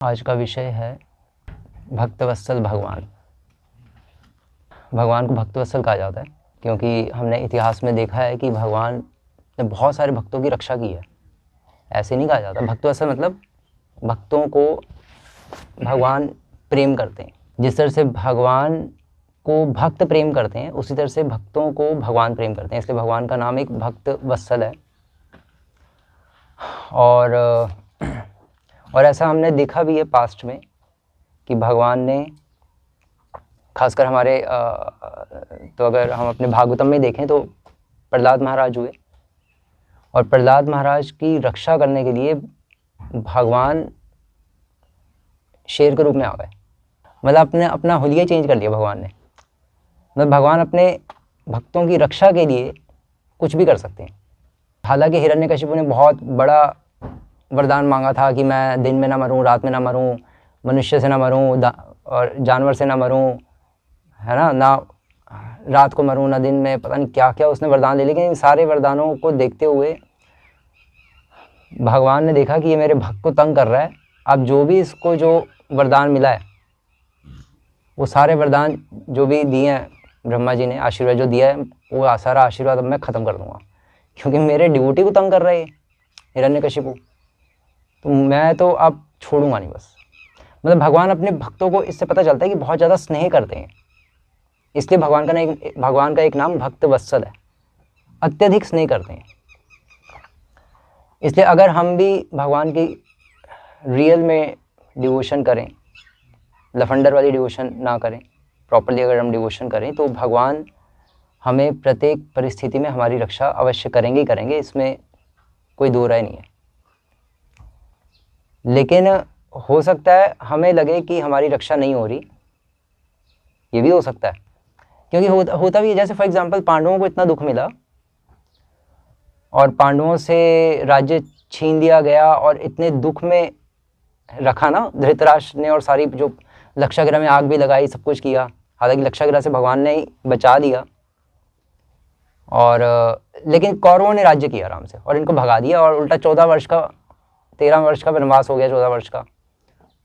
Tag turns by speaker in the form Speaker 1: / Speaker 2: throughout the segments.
Speaker 1: आज का विषय है भक्तवत्सल भगवान। भगवान को भक्तवत्सल कहा जाता है क्योंकि हमने इतिहास में देखा है कि भगवान ने बहुत सारे भक्तों की रक्षा की है। ऐसे नहीं कहा जाता। भक्तवत्सल मतलब भक्तों को भगवान प्रेम करते हैं। जिस तरह से भगवान को भक्त प्रेम करते हैं उसी तरह से भक्तों को भगवान प्रेम करते हैं, इसलिए भगवान का नाम एक भक्तवत्सल है। और ऐसा हमने देखा भी है पास्ट में कि भगवान ने खासकर हमारे तो अगर हम अपने भागवतम में देखें तो प्रहलाद महाराज हुए और प्रहलाद महाराज की रक्षा करने के लिए भगवान शेर के रूप में आ गए। मतलब अपना हुलिया चेंज कर लिया भगवान ने। मतलब भगवान अपने भक्तों की रक्षा के लिए कुछ भी कर सकते हैं। हालांकि हिरण्यकशिपु ने बहुत बड़ा वरदान मांगा था कि मैं दिन में ना मरूं, रात में ना मरूं, मनुष्य से ना मरूं और जानवर से ना मरूं, है ना रात को मरूं ना दिन में, पता नहीं क्या क्या उसने वरदान ले। लेकिन इन सारे वरदानों को देखते हुए भगवान ने देखा कि ये मेरे भक्त को तंग कर रहा है। अब जो भी इसको जो वरदान मिला है वो सारे वरदान जो भी दिए हैं ब्रह्मा जी ने, आशीर्वाद जो दिया है वो सारा आशीर्वाद अब मैं ख़त्म कर दूंगा क्योंकि मेरे ड्यूटी को तंग कर रहे हैं हिरण्यकशिपु। तो मैं तो अब छोड़ूंगा नहीं बस। मतलब भगवान अपने भक्तों को इससे पता चलता है कि बहुत ज़्यादा स्नेह करते हैं, इसलिए भगवान का एक नाम भक्तवत्सल है। अत्यधिक स्नेह करते हैं। इसलिए अगर हम भी भगवान की रियल में डिवोशन करें, लफंडर वाली डिवोशन ना करें, प्रॉपरली अगर हम डिवोशन करें तो भगवान हमें प्रत्येक परिस्थिति में हमारी रक्षा अवश्य करेंगे ही करेंगे, इसमें कोई दो राय नहीं है। लेकिन हो सकता है हमें लगे कि हमारी रक्षा नहीं हो रही, ये भी हो सकता है क्योंकि होता भी है। जैसे फॉर एग्जांपल पांडवों को इतना दुख मिला और पांडवों से राज्य छीन लिया गया और इतने दुख में रखा ना धृतराष्ट्र ने, और सारी जो लक्षागृह में आग भी लगाई, सब कुछ किया। हालांकि लक्षागृह से भगवान ने ही बचा दिया और लेकिन कौरवों ने राज्य किया आराम से और इनको भगा दिया और उल्टा 13 वर्ष का वनवास हो गया, 14 वर्ष का।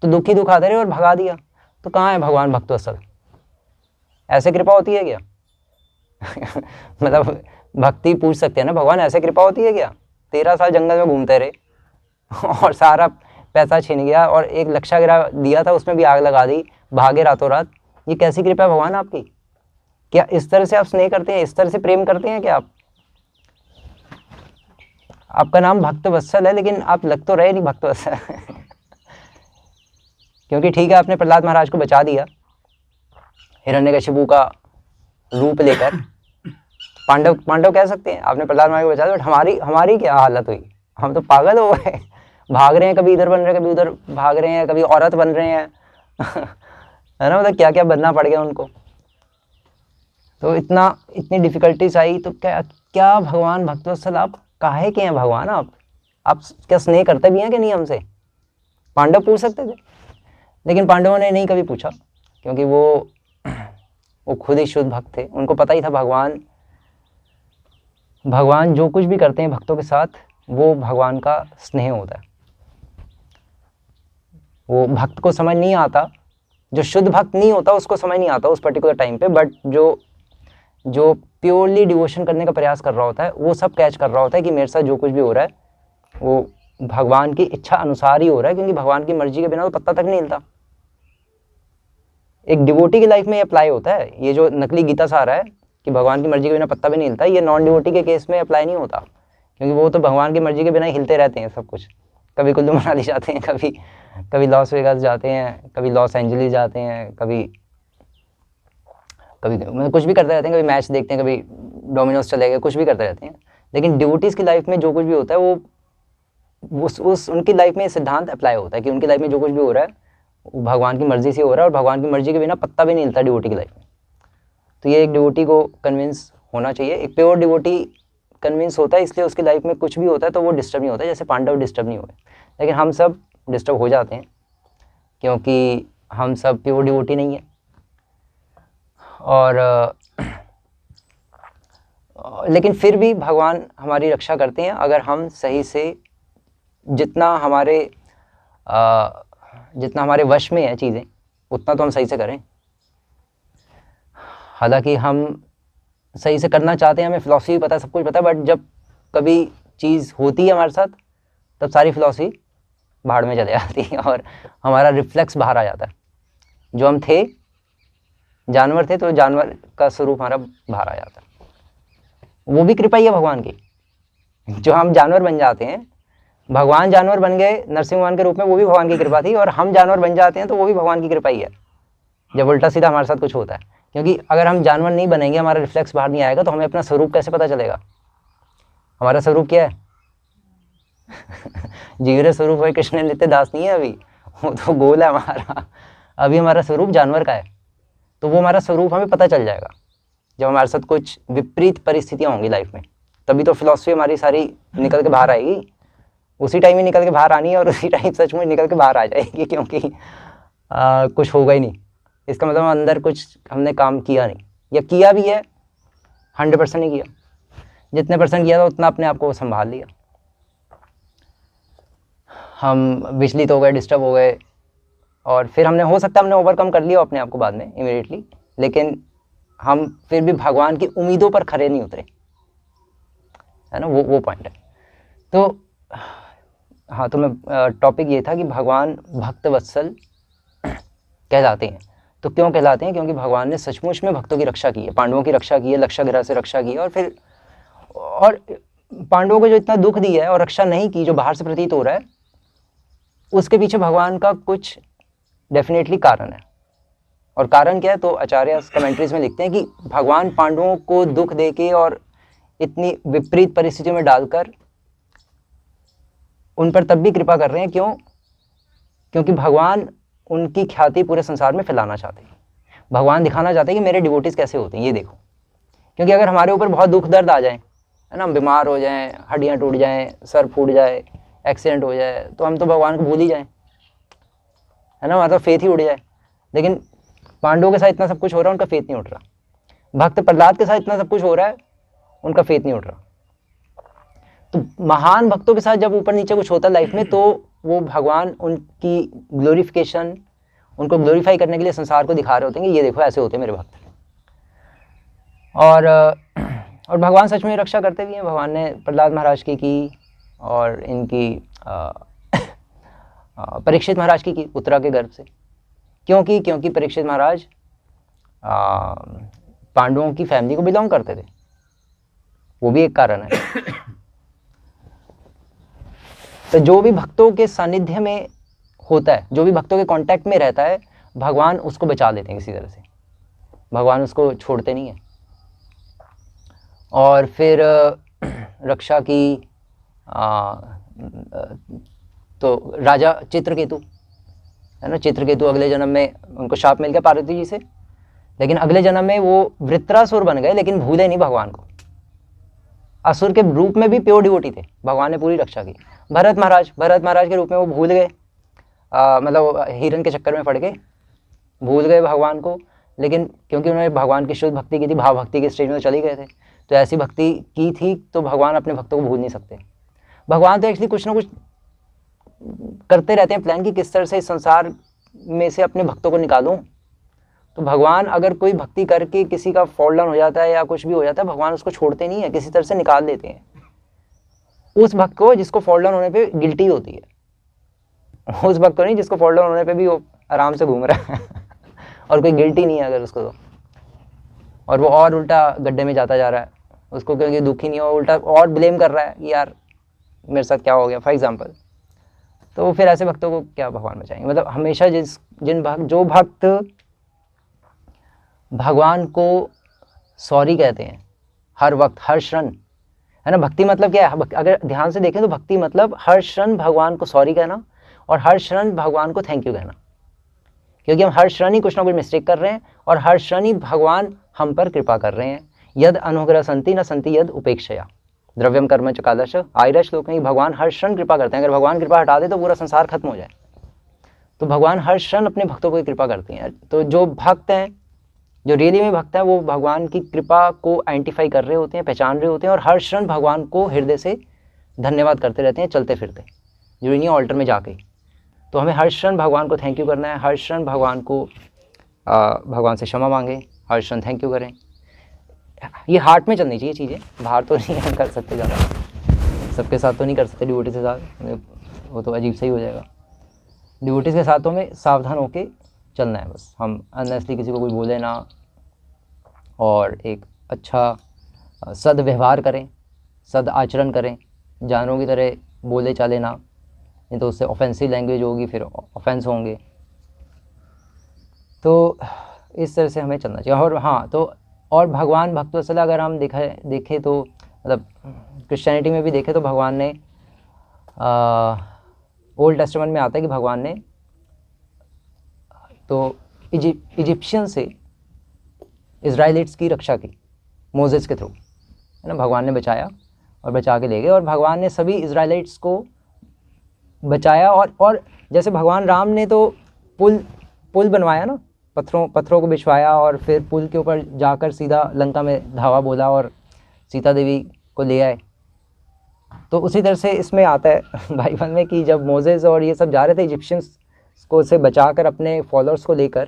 Speaker 1: तो दुख ही दुख आते रहे और भगा दिया। तो कहाँ है भगवान भक्तवत्सल? ऐसे कृपा होती है क्या? मतलब भक्ति पूछ सकते हैं ना, भगवान ऐसे कृपा होती है क्या? 13 साल जंगल में घूमते रहे और सारा पैसा छीन गया और एक लक्षागृह दिया था उसमें भी आग लगा दी, भागे रातों रात। ये कैसी कृपा है भगवान आपकी? क्या इस तरह से आप स्नेह करते हैं, इस तरह से प्रेम करते हैं क्या आप? आपका नाम भक्तवत्सल है लेकिन आप लग तो रहे नहीं भक्तवत्सल क्योंकि ठीक है आपने प्रहलाद महाराज को बचा दिया हिरण्यकशिपु का रूप लेकर। पांडव कह सकते हैं आपने प्रहलाद महाराज को बचा दिया, बट हमारी क्या हालत हुई? हम तो पागल हो गए, भाग रहे हैं, कभी इधर बन रहे हैं, कभी उधर भाग रहे हैं, कभी औरत बन रहे हैं है ना, मतलब क्या क्या बनना पड़ गया उनको। तो इतनी डिफिकल्टीज आई। तो क्या भगवान भक्तवत्सल आप काहे के हैं भगवान? आप क्या स्नेह करते भी हैं कि नहीं हमसे? पांडव पूछ सकते थे लेकिन पांडवों ने नहीं कभी पूछा क्योंकि वो खुद ही शुद्ध भक्त थे। उनको पता ही था भगवान जो कुछ भी करते हैं भक्तों के साथ वो भगवान का स्नेह होता है। वो भक्त को समझ नहीं आता, जो शुद्ध भक्त नहीं होता उसको समझ नहीं आता उस पर्टिकुलर टाइम पे, बट जो प्योरली डिवोशन करने का प्रयास कर रहा होता है वो सब कैच कर रहा होता है कि मेरे साथ जो कुछ भी हो रहा है वो भगवान की इच्छा अनुसार ही हो रहा है, क्योंकि भगवान की मर्जी के बिना तो पत्ता तक नहीं हिलता। एक डिवोटी की लाइफ में अप्लाई होता है ये जो नकली गीता सा आ रहा है कि भगवान की मर्जी के बिना पत्ता भी नहीं हिलता, ये नॉन डिवोटी के केस में अप्लाई नहीं होता क्योंकि वो तो भगवान की मर्जी के बिना हिलते रहते हैं सब कुछ। कभी कुल्लू मनाली जाते हैं, कभी लॉस वेगास जाते हैं, कभी लॉस एंजलिस जाते हैं, कभी मतलब कुछ भी करते रहते हैं, कभी मैच देखते हैं, कभी डोमिनोज चले गए, कुछ भी करते रहते हैं। लेकिन डिवोटीज़ की लाइफ में जो कुछ भी होता है वो उनकी लाइफ में सिद्धांत अप्लाई होता है कि उनकी लाइफ में जो कुछ भी हो रहा है वो भगवान की मर्जी से हो रहा है और भगवान की मर्जी के बिना पत्ता भी नहीं हिलता डिवोटी की लाइफ में। तो ये एक डिवोटी को कन्विंस होना चाहिए। एक प्योर डिवोटी कन्विंस होता है, इसलिए उसकी लाइफ में कुछ भी होता है तो वो डिस्टर्ब नहीं होता है, जैसे पांडव डिस्टर्ब नहीं हुए। लेकिन हम सब डिस्टर्ब हो जाते हैं क्योंकि हम सब प्योर डिवोटी नहीं है। और लेकिन फिर भी भगवान हमारी रक्षा करते हैं अगर हम सही से जितना हमारे जितना हमारे वश में है चीज़ें उतना तो हम सही से करें। हालांकि हम सही से करना चाहते हैं, हमें फ़िलॉसफी भी पता है, सब कुछ पता है, बट जब कभी चीज़ होती है हमारे साथ तब सारी फ़िलॉसफी भाड़ में चले जाती है और हमारा रिफ्लेक्स बाहर आ जाता है। जो हम थे जानवर थे तो जानवर का स्वरूप हमारा बाहर आ जाता है। वो भी कृपा ही है भगवान की। जो हम जानवर बन जाते हैं, भगवान जानवर बन गए नरसिंह भगवान के रूप में, वो भी भगवान की कृपा थी, और हम जानवर बन जाते हैं तो वो भी भगवान की कृपा ही है जब उल्टा सीधा हमारे साथ कुछ होता है। क्योंकि अगर हम जानवर नहीं बनेंगे, हमारा रिफ्लेक्स बाहर नहीं आएगा, तो हमें अपना स्वरूप कैसे पता चलेगा? हमारा स्वरूप क्या है? जीवरे स्वरूप है कृष्ण नित्य दास नहीं है अभी, वो तो गोल है हमारा। अभी हमारा स्वरूप जानवर का है, तो वो हमारा स्वरूप हमें पता चल जाएगा जब हमारे साथ कुछ विपरीत परिस्थितियाँ होंगी लाइफ में। तभी तो फिलॉसफी हमारी सारी निकल के बाहर आएगी। उसी टाइम ही निकल के बाहर आनी है और उसी टाइम सचमुच निकल के बाहर आ जाएगी, क्योंकि कुछ होगा ही नहीं। इसका मतलब अंदर कुछ हमने काम किया नहीं, या किया भी है 100% नहीं किया। जितने % किया था उतना अपने आप को संभाल लिया। हम विचलित हो गए, डिस्टर्ब हो गए, और फिर हमने, हो सकता है हमने ओवरकम कर लिया अपने आप को बाद में इमीडिएटली, लेकिन हम फिर भी भगवान की उम्मीदों पर खरे नहीं उतरे, है ना। वो पॉइंट है। तो हाँ, तो मैं टॉपिक ये था कि भगवान भक्त वत्सल कहलाते हैं। तो क्यों कहलाते हैं? क्योंकि भगवान ने सचमुच में भक्तों की रक्षा की है, पांडवों की रक्षा की है, लक्षागृह से रक्षा की है, और पांडवों को जो इतना दुख दिया है और रक्षा नहीं की, जो बाहर से प्रतीत हो रहा है, उसके पीछे भगवान का कुछ डेफिनेटली कारण है। और कारण क्या है? तो आचार्य कमेंट्रीज में लिखते हैं कि भगवान पांडवों को दुख देके और इतनी विपरीत परिस्थितियों में डालकर उन पर तब भी कृपा कर रहे हैं। क्यों? क्योंकि भगवान उनकी ख्याति पूरे संसार में फैलाना चाहते हैं। भगवान दिखाना चाहते हैं कि मेरे डिवोटीज कैसे होते हैं, ये देखो। क्योंकि अगर हमारे ऊपर बहुत दुख दर्द आ जाए, है ना, हम बीमार हो जाएं, हड्डियां टूट जाएं, सर फूट जाए, एक्सीडेंट हो जाए, तो हम तो भगवान को भूल ही जाएं, है ना, हमारा फेथ ही उड़ जाए। लेकिन पांडवों के साथ इतना सब कुछ हो रहा है, उनका फेथ नहीं उठ रहा। भक्त प्रहलाद के साथ इतना सब कुछ हो रहा है, उनका फेथ नहीं उठ रहा। तो महान भक्तों के साथ जब ऊपर नीचे कुछ होता है लाइफ में, तो वो भगवान उनकी ग्लोरिफिकेशन, उनको ग्लोरीफाई करने के लिए संसार को दिखा रहे होते हैं कि ये देखो ऐसे होते हैं मेरे भक्त। और भगवान सच में रक्षा करते भी हैं। भगवान ने प्रहलाद महाराज की और इनकी परीक्षित महाराज की उत्तरा के गर्भ से। क्योंकि परीक्षित महाराज पांडवों की फैमिली को बिलोंग करते थे, वो भी एक कारण है। तो जो भी भक्तों के सानिध्य में होता है, जो भी भक्तों के कांटेक्ट में रहता है, भगवान उसको बचा लेते हैं किसी तरह से। भगवान उसको छोड़ते नहीं है। और फिर रक्षा की तो राजा चित्रकेतु, है ना, चित्रकेतु अगले जन्म में उनको शाप मिल गया पार्वती जी से, लेकिन अगले जन्म में वो वृत्रासुर बन गए, लेकिन भूले नहीं भगवान को। असुर के रूप में भी प्योर डिवोटी थे, भगवान ने पूरी रक्षा की। भरत महाराज के रूप में वो भूल गए, मतलब हिरण के चक्कर में पड़ के भूल गए भगवान को, लेकिन क्योंकि उन्होंने भगवान की शुद्ध भक्ति की थी, भाव भक्ति के स्टेज में चले गए थे, तो ऐसी भक्ति की थी, तो भगवान अपने भक्तों को भूल नहीं सकते। भगवान तो एक्चुअली कुछ ना कुछ करते रहते हैं प्लान कि किस तरह से इस संसार में से अपने भक्तों को निकालूं। तो भगवान अगर कोई भक्ति करके किसी का फॉल डाउन हो जाता है या कुछ भी हो जाता है, भगवान उसको छोड़ते नहीं है, किसी तरह से निकाल देते हैं उस भक्त को जिसको फॉल डाउन होने पे गिल्टी होती है। उस भक्त को नहीं जिसको फॉल डाउन होने पे भी वो आराम से घूम रहा है और कोई गिल्टी नहीं है अगर उसको, तो और वो और उल्टा गड्ढे में जाता जा रहा है, उसको क्योंकि दुख ही नहीं हो, उल्टा और ब्लेम कर रहा है कि यार मेरे साथ क्या हो गया, फॉर एग्जाम्पल। तो फिर ऐसे भक्तों को क्या भगवान बचाएंगे? मतलब हमेशा जो भक्त भगवान को सॉरी कहते हैं हर वक्त, हर क्षण, है ना। भक्ति मतलब क्या है? अगर ध्यान से देखें तो भक्ति मतलब हर क्षण भगवान को सॉरी कहना और हर क्षण भगवान को थैंक यू कहना, क्योंकि हम हर क्षण ही कुछ ना कुछ मिस्टेक कर रहे हैं और हर क्षण ही भगवान हम पर कृपा कर रहे हैं। यद अनुग्रह संति न संति यद उपेक्षया द्रव्यम कर्म च कादश। आयरा श्लोक में भगवान हर क्षण कृपा करते हैं। अगर भगवान कृपा हटा दे तो पूरा संसार खत्म हो जाए। तो भगवान हर क्षण अपने भक्तों को कृपा करते हैं। तो जो भक्त हैं, जो रियली में भक्त हैं, वो भगवान की कृपा को आइडेंटिफाई कर रहे होते हैं, पहचान रहे होते हैं और हर क्षण भगवान को हृदय से धन्यवाद करते रहते हैं, चलते फिरते यूनियन ऑल्टर में जाके। तो हमें हर क्षण भगवान को थैंक यू करना है, हर क्षण भगवान को भगवान से क्षमा मांगे, हर क्षण थैंक यू करें। ये हार्ट में चलनी चाहिए चीज़ें, बाहर तो नहीं हम कर सकते ज़्यादा, सबके साथ तो नहीं कर सकते डिवोटी के साथ, वो तो अजीब सही हो जाएगा। डिवोटीज़ के साथ तो हमें सावधान होकर चलना है बस, हम अननेसली किसी को कोई बोले ना, और एक अच्छा सदव्यवहार करें, सद आचरण करें, जानवरों की तरह बोले चाले ना, नहीं तो उससे ऑफेंसिव लैंग्वेज होगी, फिर ऑफेंस होंगे। तो इस तरह से हमें चलना चाहिए। और हाँ, तो और भगवान भक्तवत्सल अगर हम देखें तो मतलब क्रिश्चियनिटी में भी देखें तो भगवान ने ओल्ड टेस्टामेंट में आता है कि भगवान ने तो इजिप्शियन से इज़राइलिट्स की रक्षा की मोसेस के थ्रू, है ना, भगवान ने बचाया और बचा के ले गए, और भगवान ने सभी इज़राइलिट्स को बचाया। और जैसे भगवान राम ने तो पुल बनवाया ना, पत्थरों को बिछवाया, और फिर पुल के ऊपर जाकर सीधा लंका में धावा बोला और सीता देवी को ले आए। तो उसी तरह से इसमें आता है बाइबल में कि जब मोसेस और ये सब जा रहे थे इजिप्शियंस को से बचाकर अपने फॉलोअर्स को लेकर,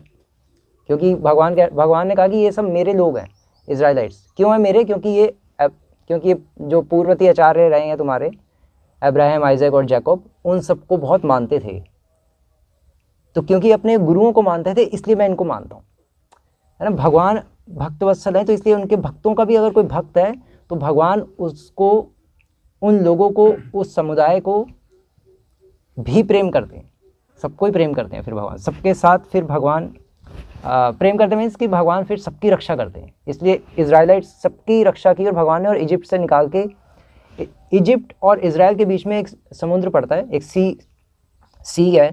Speaker 1: क्योंकि भगवान ने कहा कि ये सब मेरे लोग हैं, इज़राइलाइट्स। क्यों है मेरे? क्योंकि ये जो पूर्ववर्ती आचार्य रहे हैं तुम्हारे, अब्राहम, आइजैक और जैकब, उन सबको बहुत मानते थे। तो क्योंकि अपने गुरुओं को मानते थे, इसलिए मैं इनको मानता हूँ, है ना। भगवान भक्तवत्सल है, तो इसलिए उनके भक्तों का भी अगर कोई भक्त है तो भगवान उसको, उन लोगों को, उस समुदाय को भी प्रेम करते हैं, सबको ही प्रेम करते हैं। फिर भगवान सबके साथ, फिर भगवान प्रेम करते मीन्स कि भगवान फिर सबकी रक्षा करते हैं। इसलिए इज़राइलाइट्स सबकी रक्षा की और भगवान ने, और इजिप्ट से निकाल के, इजिप्ट और इज़राइल के बीच में एक समुद्र पड़ता है, एक सी है,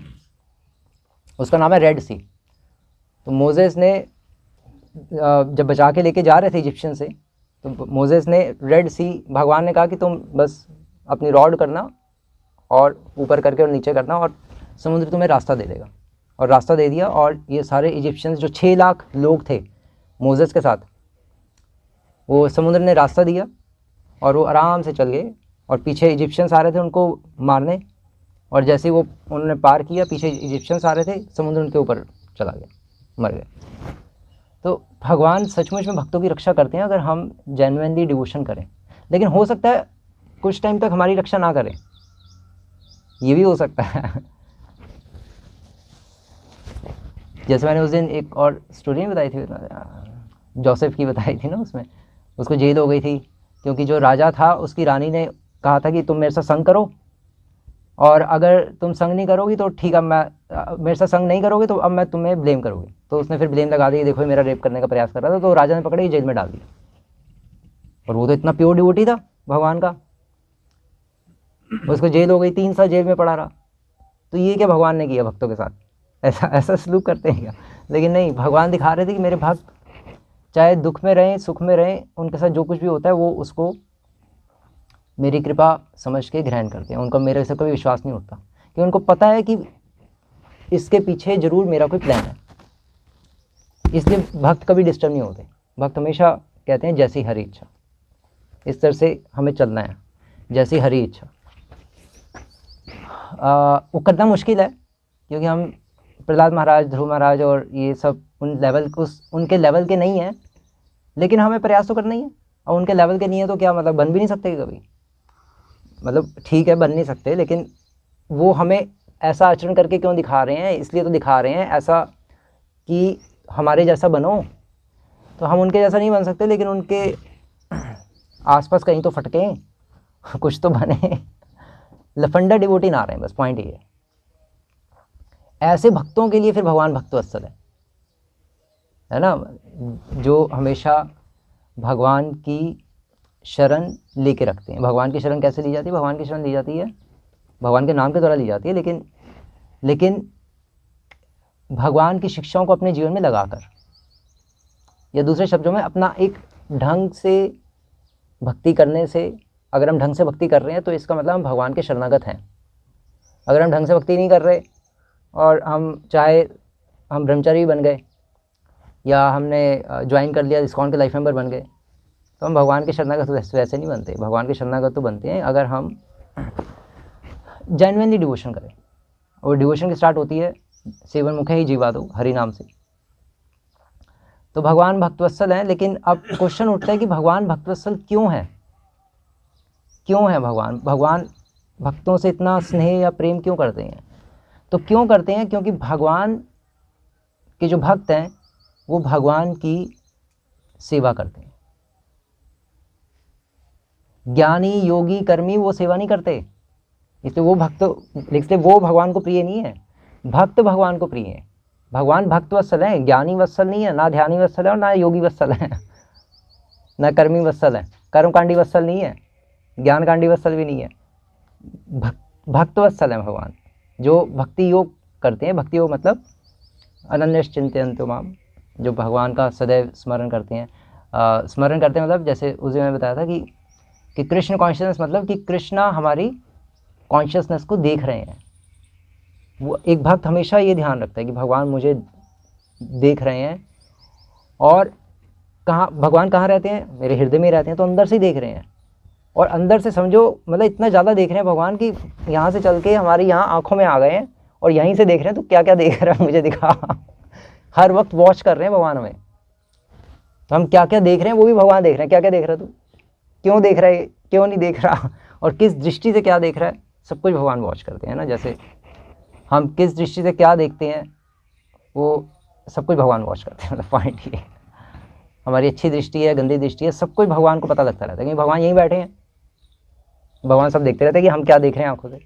Speaker 1: उसका नाम है रेड सी। तो मोसेस ने जब बचा के लेके जा रहे थे इजिप्शियन से, तो मोसेस ने रेड सी, भगवान ने कहा कि तुम बस अपनी रॉड करना और ऊपर करके और नीचे करना, और समुद्र तुम्हें रास्ता दे देगा। और रास्ता दे दिया, और ये सारे इजिप्शियंस जो 6 लाख लोग थे मोसेस के साथ, वो समुद्र ने रास्ता दिया और वो आराम से चल गए, और पीछे इजिप्शियंस आ रहे थे उनको मारने, और जैसे ही वो उन्होंने पार किया, पीछे इजिप्शियंस आ रहे थे, समुद्र उनके ऊपर चला गया, मर गए। तो भगवान सचमुच में भक्तों की रक्षा करते हैं अगर हम जेन्युइनली डिवोशन करें। लेकिन हो सकता है कुछ टाइम तक हमारी रक्षा ना करें, ये भी हो सकता है। जैसे मैंने उस दिन एक और स्टोरी नहीं बताई थी, जोसेफ की बताई थी ना, उसमें उसको जेल हो गई थी क्योंकि जो राजा था उसकी रानी ने कहा था कि तुम मेरे साथ संग करो, और अगर तुम संग नहीं करोगी तो ठीक है, मैं मेरे साथ संग नहीं करोगे तो अब मैं तुम्हें ब्लेम करूँगी। तो उसने फिर ब्लेम लगा दी, देखो ये मेरा रेप करने का प्रयास कर रहा था। तो राजा ने पकड़ के जेल में डाल दिया, और वो तो इतना प्योर डिवोटी था भगवान का, उसको जेल हो गई, 3 साल जेल में पड़ा रहा। तो ये क्या भगवान ने किया भक्तों के साथ? ऐसा सलूक करते हैं क्या? लेकिन नहीं, भगवान दिखा रहे थे कि मेरे भक्त चाहे दुख में रहें, सुख में रहें, उनके साथ जो कुछ भी होता है वो उसको मेरी कृपा समझ के ग्रहण करते हैं। उनका मेरे से कभी विश्वास नहीं होता, कि उनको पता है कि इसके पीछे ज़रूर मेरा कोई प्लान है। इसलिए भक्त कभी डिस्टर्ब नहीं होते। भक्त हमेशा कहते हैं जैसी हरी इच्छा। इस तरह से हमें चलना है, जैसी हरी इच्छा। वो करना मुश्किल है, क्योंकि हम प्रहलाद महाराज, ध्रुव महाराज और ये सब उनके लेवल के नहीं हैं, लेकिन हमें प्रयास तो करना ही है। और उनके लेवल के नहीं है तो क्या मतलब, बन भी नहीं सकते कभी। मतलब ठीक है, बन नहीं सकते, लेकिन वो हमें ऐसा आचरण करके क्यों दिखा रहे हैं? इसलिए तो दिखा रहे हैं ऐसा कि हमारे जैसा बनो। तो हम उनके जैसा नहीं बन सकते, लेकिन उनके आसपास कहीं तो फटके, कुछ तो बने। लफंडा डिवोटी ना रहे हैं, बस पॉइंट ये है। ऐसे भक्तों के लिए फिर भगवान भक्तवत्सल है ना, जो हमेशा भगवान की शरण लेके रखते हैं। भगवान की शरण कैसे ली जाती है? भगवान की शरण ली जाती है भगवान के नाम के द्वारा ली जाती है, लेकिन भगवान की शिक्षाओं को अपने जीवन में लगाकर, या दूसरे शब्दों में अपना एक ढंग से भक्ति करने से। अगर हम ढंग से भक्ति कर रहे हैं तो इसका मतलब हम भगवान के शरणागत हैं। अगर हम ढंग से भक्ति नहीं कर रहे और हम ब्रह्मचारी बन गए, या हमने ज्वाइन कर लिया, इस्कॉन के लाइफ मेंबर बन गए, तो हम भगवान के शरणागत वैसे नहीं बनते। भगवान के शरणागत तो बनते हैं अगर हम जेन्युइनली डिवोशन करें और डिवोशन की स्टार्ट होती है सेवन मुखे ही जीवा दो, हरि नाम से। तो भगवान भक्तवत्सल हैं, लेकिन अब क्वेश्चन उठता है कि भगवान भक्तवत्सल क्यों है, क्यों है भगवान भक्तों से इतना स्नेह या प्रेम क्यों करते हैं? तो क्यों करते हैं? क्योंकि भगवान के जो भक्त हैं वो भगवान की सेवा करते हैं। ज्ञानी योगी कर्मी वो सेवा नहीं करते, इसलिए वो भक्त, लिखते वो भगवान को प्रिय नहीं है, भक्त भगवान को प्रिय है। भगवान भक्त वत्सल है, ज्ञानी वत्सल नहीं है, ना ध्यानी वत्सल है और ना योगी वत्सल है, ना कर्मी वत्सल है, कर्मकांडी वत्सल नहीं है, ज्ञानकांडी वत्सल भी नहीं है, भक्त वत्सल है भगवान, जो भक्ति योग करते हैं। भक्ति योग मतलब अनन्यश्चिन्तयन्तो माम, जो भगवान का सदैव स्मरण करते हैं। स्मरण करते हैं मतलब जैसे उस दिन मैंने बताया था कि कृष्ण कॉन्शियसनेस, मतलब कि कृष्णा हमारी कॉन्शियसनेस को देख रहे हैं। वो एक भक्त हमेशा ये ध्यान रखता है कि भगवान मुझे देख रहे हैं, और भगवान कहाँ रहते हैं? मेरे हृदय में रहते हैं, तो अंदर से ही देख रहे हैं। और अंदर से समझो मतलब इतना ज़्यादा देख रहे हैं भगवान कि यहाँ से चल के हमारी यहाँ आँखों में आ गए हैं और यहीं से देख रहे हैं। तो क्या क्या देख रहा है मुझे दिखा हर वक्त वॉच कर रहे हैं भगवान हमें। तो हम क्या क्या देख रहे हैं वो भी भगवान देख रहे हैं। क्या क्या देख रहा है तू, क्यों देख रहा है, क्यों नहीं देख रहा, और किस दृष्टि से क्या देख रहा है, सब कुछ भगवान वॉच करते हैं ना। जैसे हम किस दृष्टि से क्या देखते हैं वो सब कुछ भगवान वॉच करते हैं। मतलब पॉइंट ये, हमारी अच्छी दृष्टि है, गंदी दृष्टि है, सब कुछ भगवान को पता लगता रहता है, क्योंकि भगवान यहीं बैठे हैं। भगवान सब देखते रहते हैं कि हम क्या देख रहे हैं आंखों से।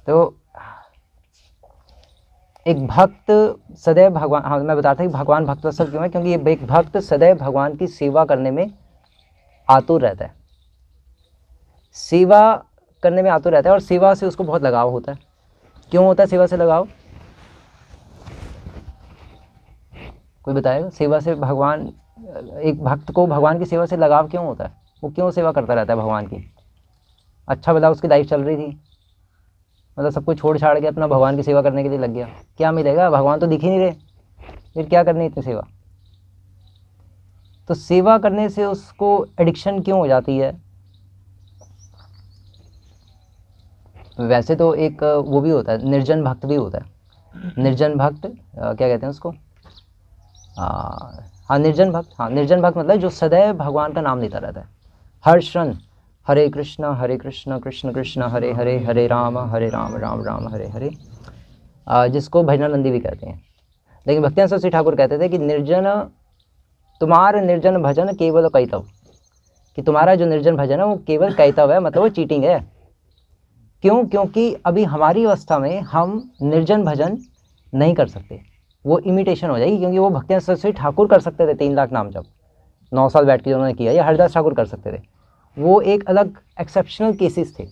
Speaker 1: तो एक भक्त सदैव भगवान, हाँ मैं बताता कि भगवान भक्तवत्सल क्यों है, क्योंकि ये एक भक्त सदैव भगवान की सेवा करने में आतुर रहता है, सेवा करने में आतुर रहता है, और सेवा से उसको बहुत लगाव होता है। क्यों होता है सेवा से लगाव, कोई बताएगा? सेवा से भगवान, एक भक्त को भगवान की सेवा से लगाव क्यों होता है? वो क्यों सेवा करता रहता है भगवान की? अच्छा भला उसकी लाइफ चल रही थी, मतलब सब कुछ छोड़ छाड़ के अपना भगवान की सेवा करने के लिए लग गया, क्या मिलेगा? भगवान तो दिख ही नहीं रहे, फिर क्या करनी इतनी सेवा? तो सेवा करने से उसको एडिक्शन क्यों हो जाती है? वैसे तो एक वो भी होता है, निर्जन भक्त भी होता है। निर्जन भक्त क्या कहते हैं उसको? हाँ निर्जन भक्त, हाँ निर्जन भक्त मतलब जो सदैव भगवान का नाम लेता रहता है हर क्षण, हरे कृष्ण कृष्ण कृष्ण हरे हरे, हरे राम राम राम हरे हरे, जिसको भजनानंदी भी कहते हैं। लेकिन भक्तियान सरस्वती ठाकुर कहते थे कि निर्जन, तुम्हारा निर्जन भजन केवल कैतव, कि तुम्हारा जो निर्जन भजन है वो केवल कैतव है, मतलब वो चीटिंग है। क्यों? क्योंकि अभी हमारी अवस्था में हम निर्जन भजन नहीं कर सकते, वो इमिटेशन हो जाएगी। क्योंकि वो भक्तियान सरस्वती ठाकुर कर सकते थे 3 लाख नाम जब 9 साल बैठ के उन्होंने किया, या हरिदास ठाकुर कर सकते थे, वो एक अलग एक्सेप्शनल केसेस थे।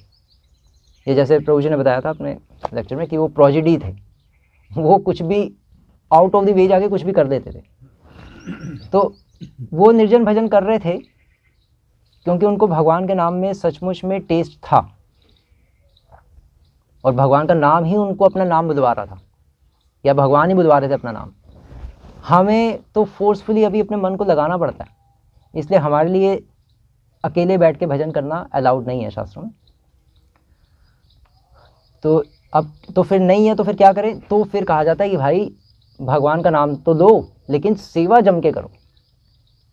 Speaker 1: ये जैसे प्रभु जी ने बताया था अपने लेक्चर में कि वो प्रोजिडी थे, वो कुछ भी आउट ऑफ द वे जाके कुछ भी कर देते थे। तो वो निर्जन भजन कर रहे थे क्योंकि उनको भगवान के नाम में सचमुच में टेस्ट था, और भगवान का नाम ही उनको अपना नाम बुलवा रहा था, या भगवान ही बुलवा रहे थे अपना नाम। हमें तो फोर्सफुली अभी अपने मन को लगाना पड़ता है, इसलिए हमारे लिए अकेले बैठ के भजन करना अलाउड नहीं है शास्त्रों में। तो अब तो फिर नहीं है, तो फिर क्या करें? तो फिर कहा जाता है कि भाई भगवान का नाम तो लो, लेकिन सेवा जम के करो।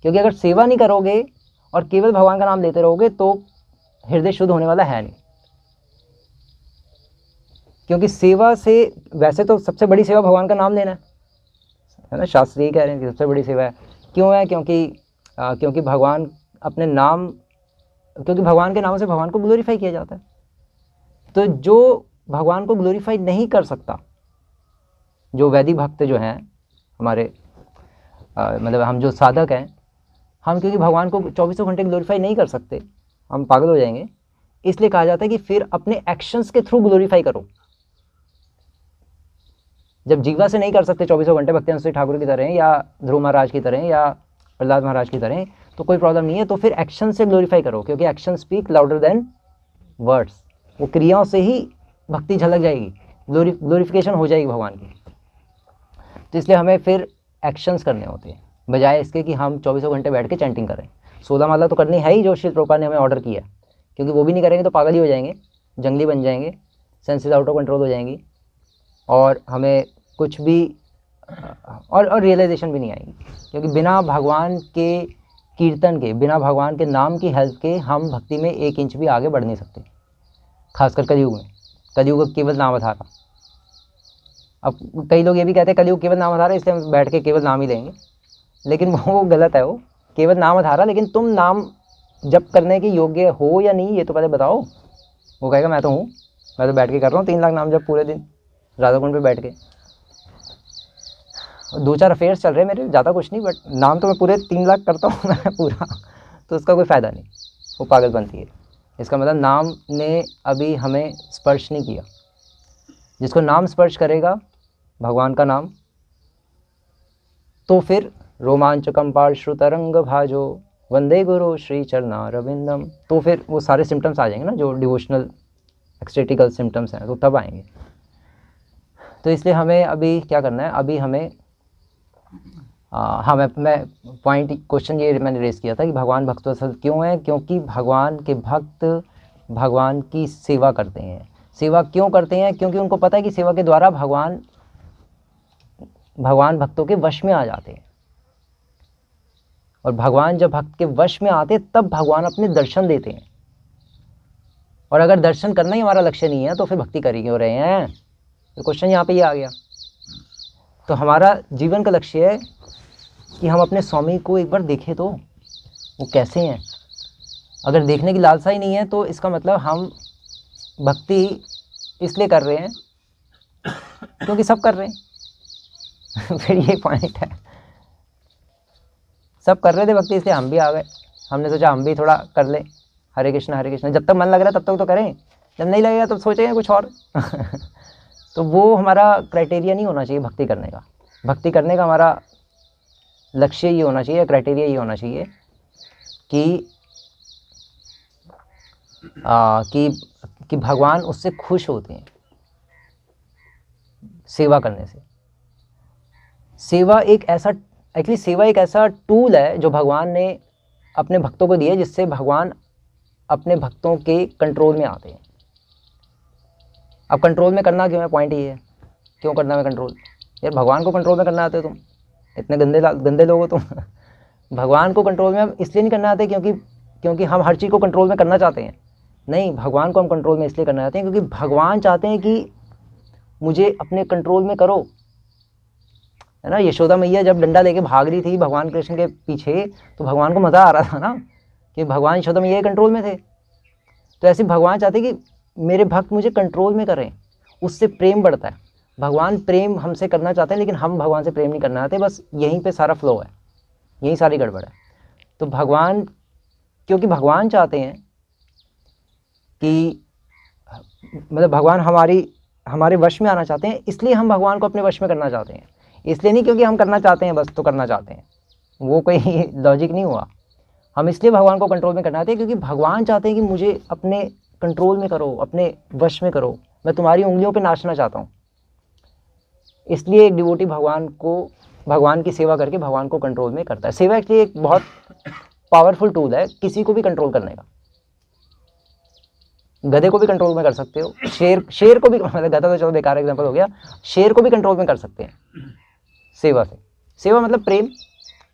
Speaker 1: क्योंकि अगर सेवा नहीं करोगे और केवल भगवान का नाम लेते रहोगे तो हृदय शुद्ध होने वाला है नहीं। क्योंकि सेवा से, वैसे तो सबसे बड़ी सेवा भगवान का नाम लेना है ना, शास्त्र यही कह रहे हैं कि सबसे बड़ी सेवा है। क्यों है? क्योंकि भगवान अपने नाम, क्योंकि भगवान के नाम से भगवान को ग्लोरीफाई किया जाता है। तो जो भगवान को ग्लोरीफाई नहीं कर सकता, जो वैदिक भक्त जो हैं हमारे, मतलब हम जो साधक हैं, हम क्योंकि भगवान को 24 घंटे ग्लोरीफाई नहीं कर सकते, हम पागल हो जाएंगे। इसलिए कहा जाता है कि फिर अपने एक्शंस के थ्रू ग्लोरीफाई करो। जब जीवा से नहीं कर सकते 24 घंटे भक्तियान सरस्वती ठाकुर की तरह, या ध्रुव महाराज की तरह, या प्रहलाद महाराज की तरह, तो कोई प्रॉब्लम नहीं है। तो फिर एक्शन से ग्लोरीफाई करो, क्योंकि action speak louder than words. वो क्रियाओं से ही भक्ति झलक जाएगी, ग्लोरिफिकेशन हो जाएगी भगवान की। तो इसलिए हमें फिर एक्शंस करने होते हैं, बजाय इसके कि हम 24 घंटे बैठ के चैंटिंग करें। 16 माला तो करनी है ही, जो श्री प्रभुपाद ने हमें ऑर्डर किया, क्योंकि वो भी नहीं करेंगे तो पागल ही हो जाएंगे, जंगली बन जाएंगे, सेंसेस आउट ऑफ कंट्रोल हो जाएंगी और हमें कुछ भी और रियलाइजेशन भी नहीं आएगी, क्योंकि बिना भगवान के कीर्तन के, बिना भगवान के नाम की हेल्प के हम भक्ति में 1 इंच भी आगे बढ़ नहीं सकते, खासकर कलयुग में। कलयुग केवल नाम आधार। अब कई लोग ये भी कहते हैं कलयुग केवल नाम आधार है, इसलिए हम बैठ के केवल नाम ही लेंगे, लेकिन वो गलत है। वो केवल नाम आधार है, लेकिन तुम नाम जप करने के योग्य हो या नहीं ये तो पहले बताओ। वो कहेगा मैं तो हूँ, मैं तो बैठ के कर रहा हूँ 3 लाख नाम जप पूरे दिन राधा कुंड पे बैठ के। 2-4 अफेयर्स चल रहे हैं मेरे, ज़्यादा कुछ नहीं, बट नाम तो मैं पूरे 3 लाख करता हूँ मैं पूरा, तो उसका कोई फ़ायदा नहीं, वो पागलपंती है। इसका मतलब नाम ने अभी हमें स्पर्श नहीं किया। जिसको नाम स्पर्श करेगा, भगवान का नाम, तो फिर रोमांचकम पार्श्रुतरंग भाजो वंदे गुरु श्री चरणारविंदम, तो फिर वो सारे सिम्टम्स आ जाएंगे ना जो डिवोशनल एक्सटेटिकल सिम्टम्स हैं, तो तब आएंगे। तो इसलिए हमें अभी क्या करना है, अभी हमें हाँ मैं पॉइंट क्वेश्चन ये मैंने रेस किया था कि भगवान भक्तवत्सल क्यों है, क्योंकि भगवान के भक्त भगवान की सेवा करते हैं। सेवा क्यों करते हैं? क्योंकि उनको पता है कि सेवा के द्वारा भगवान भक्तों के वश में आ जाते हैं, और भगवान जब भक्त के वश में आते तब भगवान अपने दर्शन देते हैं। और अगर दर्शन करना ही हमारा लक्ष्य नहीं है तो फिर भक्ति कर ही क्यों रहे हैं? तो क्वेश्चन यहाँ पे ये आ गया। तो हमारा जीवन का लक्ष्य है कि हम अपने स्वामी को एक बार देखें तो वो कैसे हैं। अगर देखने की लालसा ही नहीं है तो इसका मतलब हम भक्ति इसलिए कर रहे हैं क्योंकि सब कर रहे हैं फिर ये पॉइंट है, सब कर रहे थे भक्ति इसलिए हम भी आ गए। हमने सोचा हम भी थोड़ा कर ले, हरे कृष्ण। जब तक मन लग रहा है तब तक तो करें, जब नहीं लगेगा तब सोचेंगे कुछ और तो वो हमारा क्राइटेरिया नहीं होना चाहिए भक्ति करने का। भक्ति करने का हमारा लक्ष्य ये होना चाहिए, क्राइटेरिया ये होना चाहिए कि भगवान उससे खुश होते हैं सेवा करने से। सेवा एक ऐसा टूल है जो भगवान ने अपने भक्तों को दिया, जिससे भगवान अपने भक्तों के कंट्रोल में आते हैं। अब कंट्रोल में करना क्यों है, पॉइंट ये है, क्यों करना है कंट्रोल? यार भगवान को कंट्रोल में करना आते हो तुम, इतने गंदे लोग हो तुम भगवान को कंट्रोल में हम इसलिए नहीं करना आते क्योंकि हम हर चीज़ को कंट्रोल में करना चाहते हैं। नहीं, भगवान को हम कंट्रोल में इसलिए करना चाहते हैं क्योंकि भगवान चाहते हैं कि मुझे अपने कंट्रोल में करो, है ना। यशोदा मैया जब डंडा लेके भाग रही थी भगवान कृष्ण के पीछे, तो भगवान को मज़ा आ रहा था ना कि भगवान यशोदा मैया के कंट्रोल में थे। तो ऐसे भगवान चाहते कि मेरे भक्त मुझे कंट्रोल में करें, उससे प्रेम बढ़ता है। भगवान प्रेम हमसे करना चाहते हैं, लेकिन हम भगवान से प्रेम नहीं करना चाहते। बस यहीं पे सारा फ्लो है, यहीं सारी गड़बड़ है। तो क्योंकि भगवान चाहते हैं कि मतलब भगवान हमारे वश में आना चाहते हैं, इसलिए हम भगवान को अपने वश में करना चाहते हैं। इसलिए नहीं क्योंकि हम करना चाहते हैं बस तो करना चाहते हैं, वो कोई लॉजिक नहीं हुआ। हम इसलिए भगवान को कंट्रोल में करना चाहते हैं क्योंकि भगवान चाहते हैं कि मुझे अपने कंट्रोल में करो, अपने वश में करो, मैं तुम्हारी उंगलियों पे नाचना चाहता हूँ। इसलिए एक डिवोटी भगवान की सेवा करके भगवान को कंट्रोल में करता है। सेवा एक्चुअली एक बहुत पावरफुल टूल है किसी को भी कंट्रोल करने का। गधे को भी कंट्रोल में कर सकते हो, शेर को भी, मतलब गधा तो चलो बेकार एग्जांपल हो गया, शेर को भी कंट्रोल में कर सकते हैं सेवा से। सेवा मतलब प्रेम,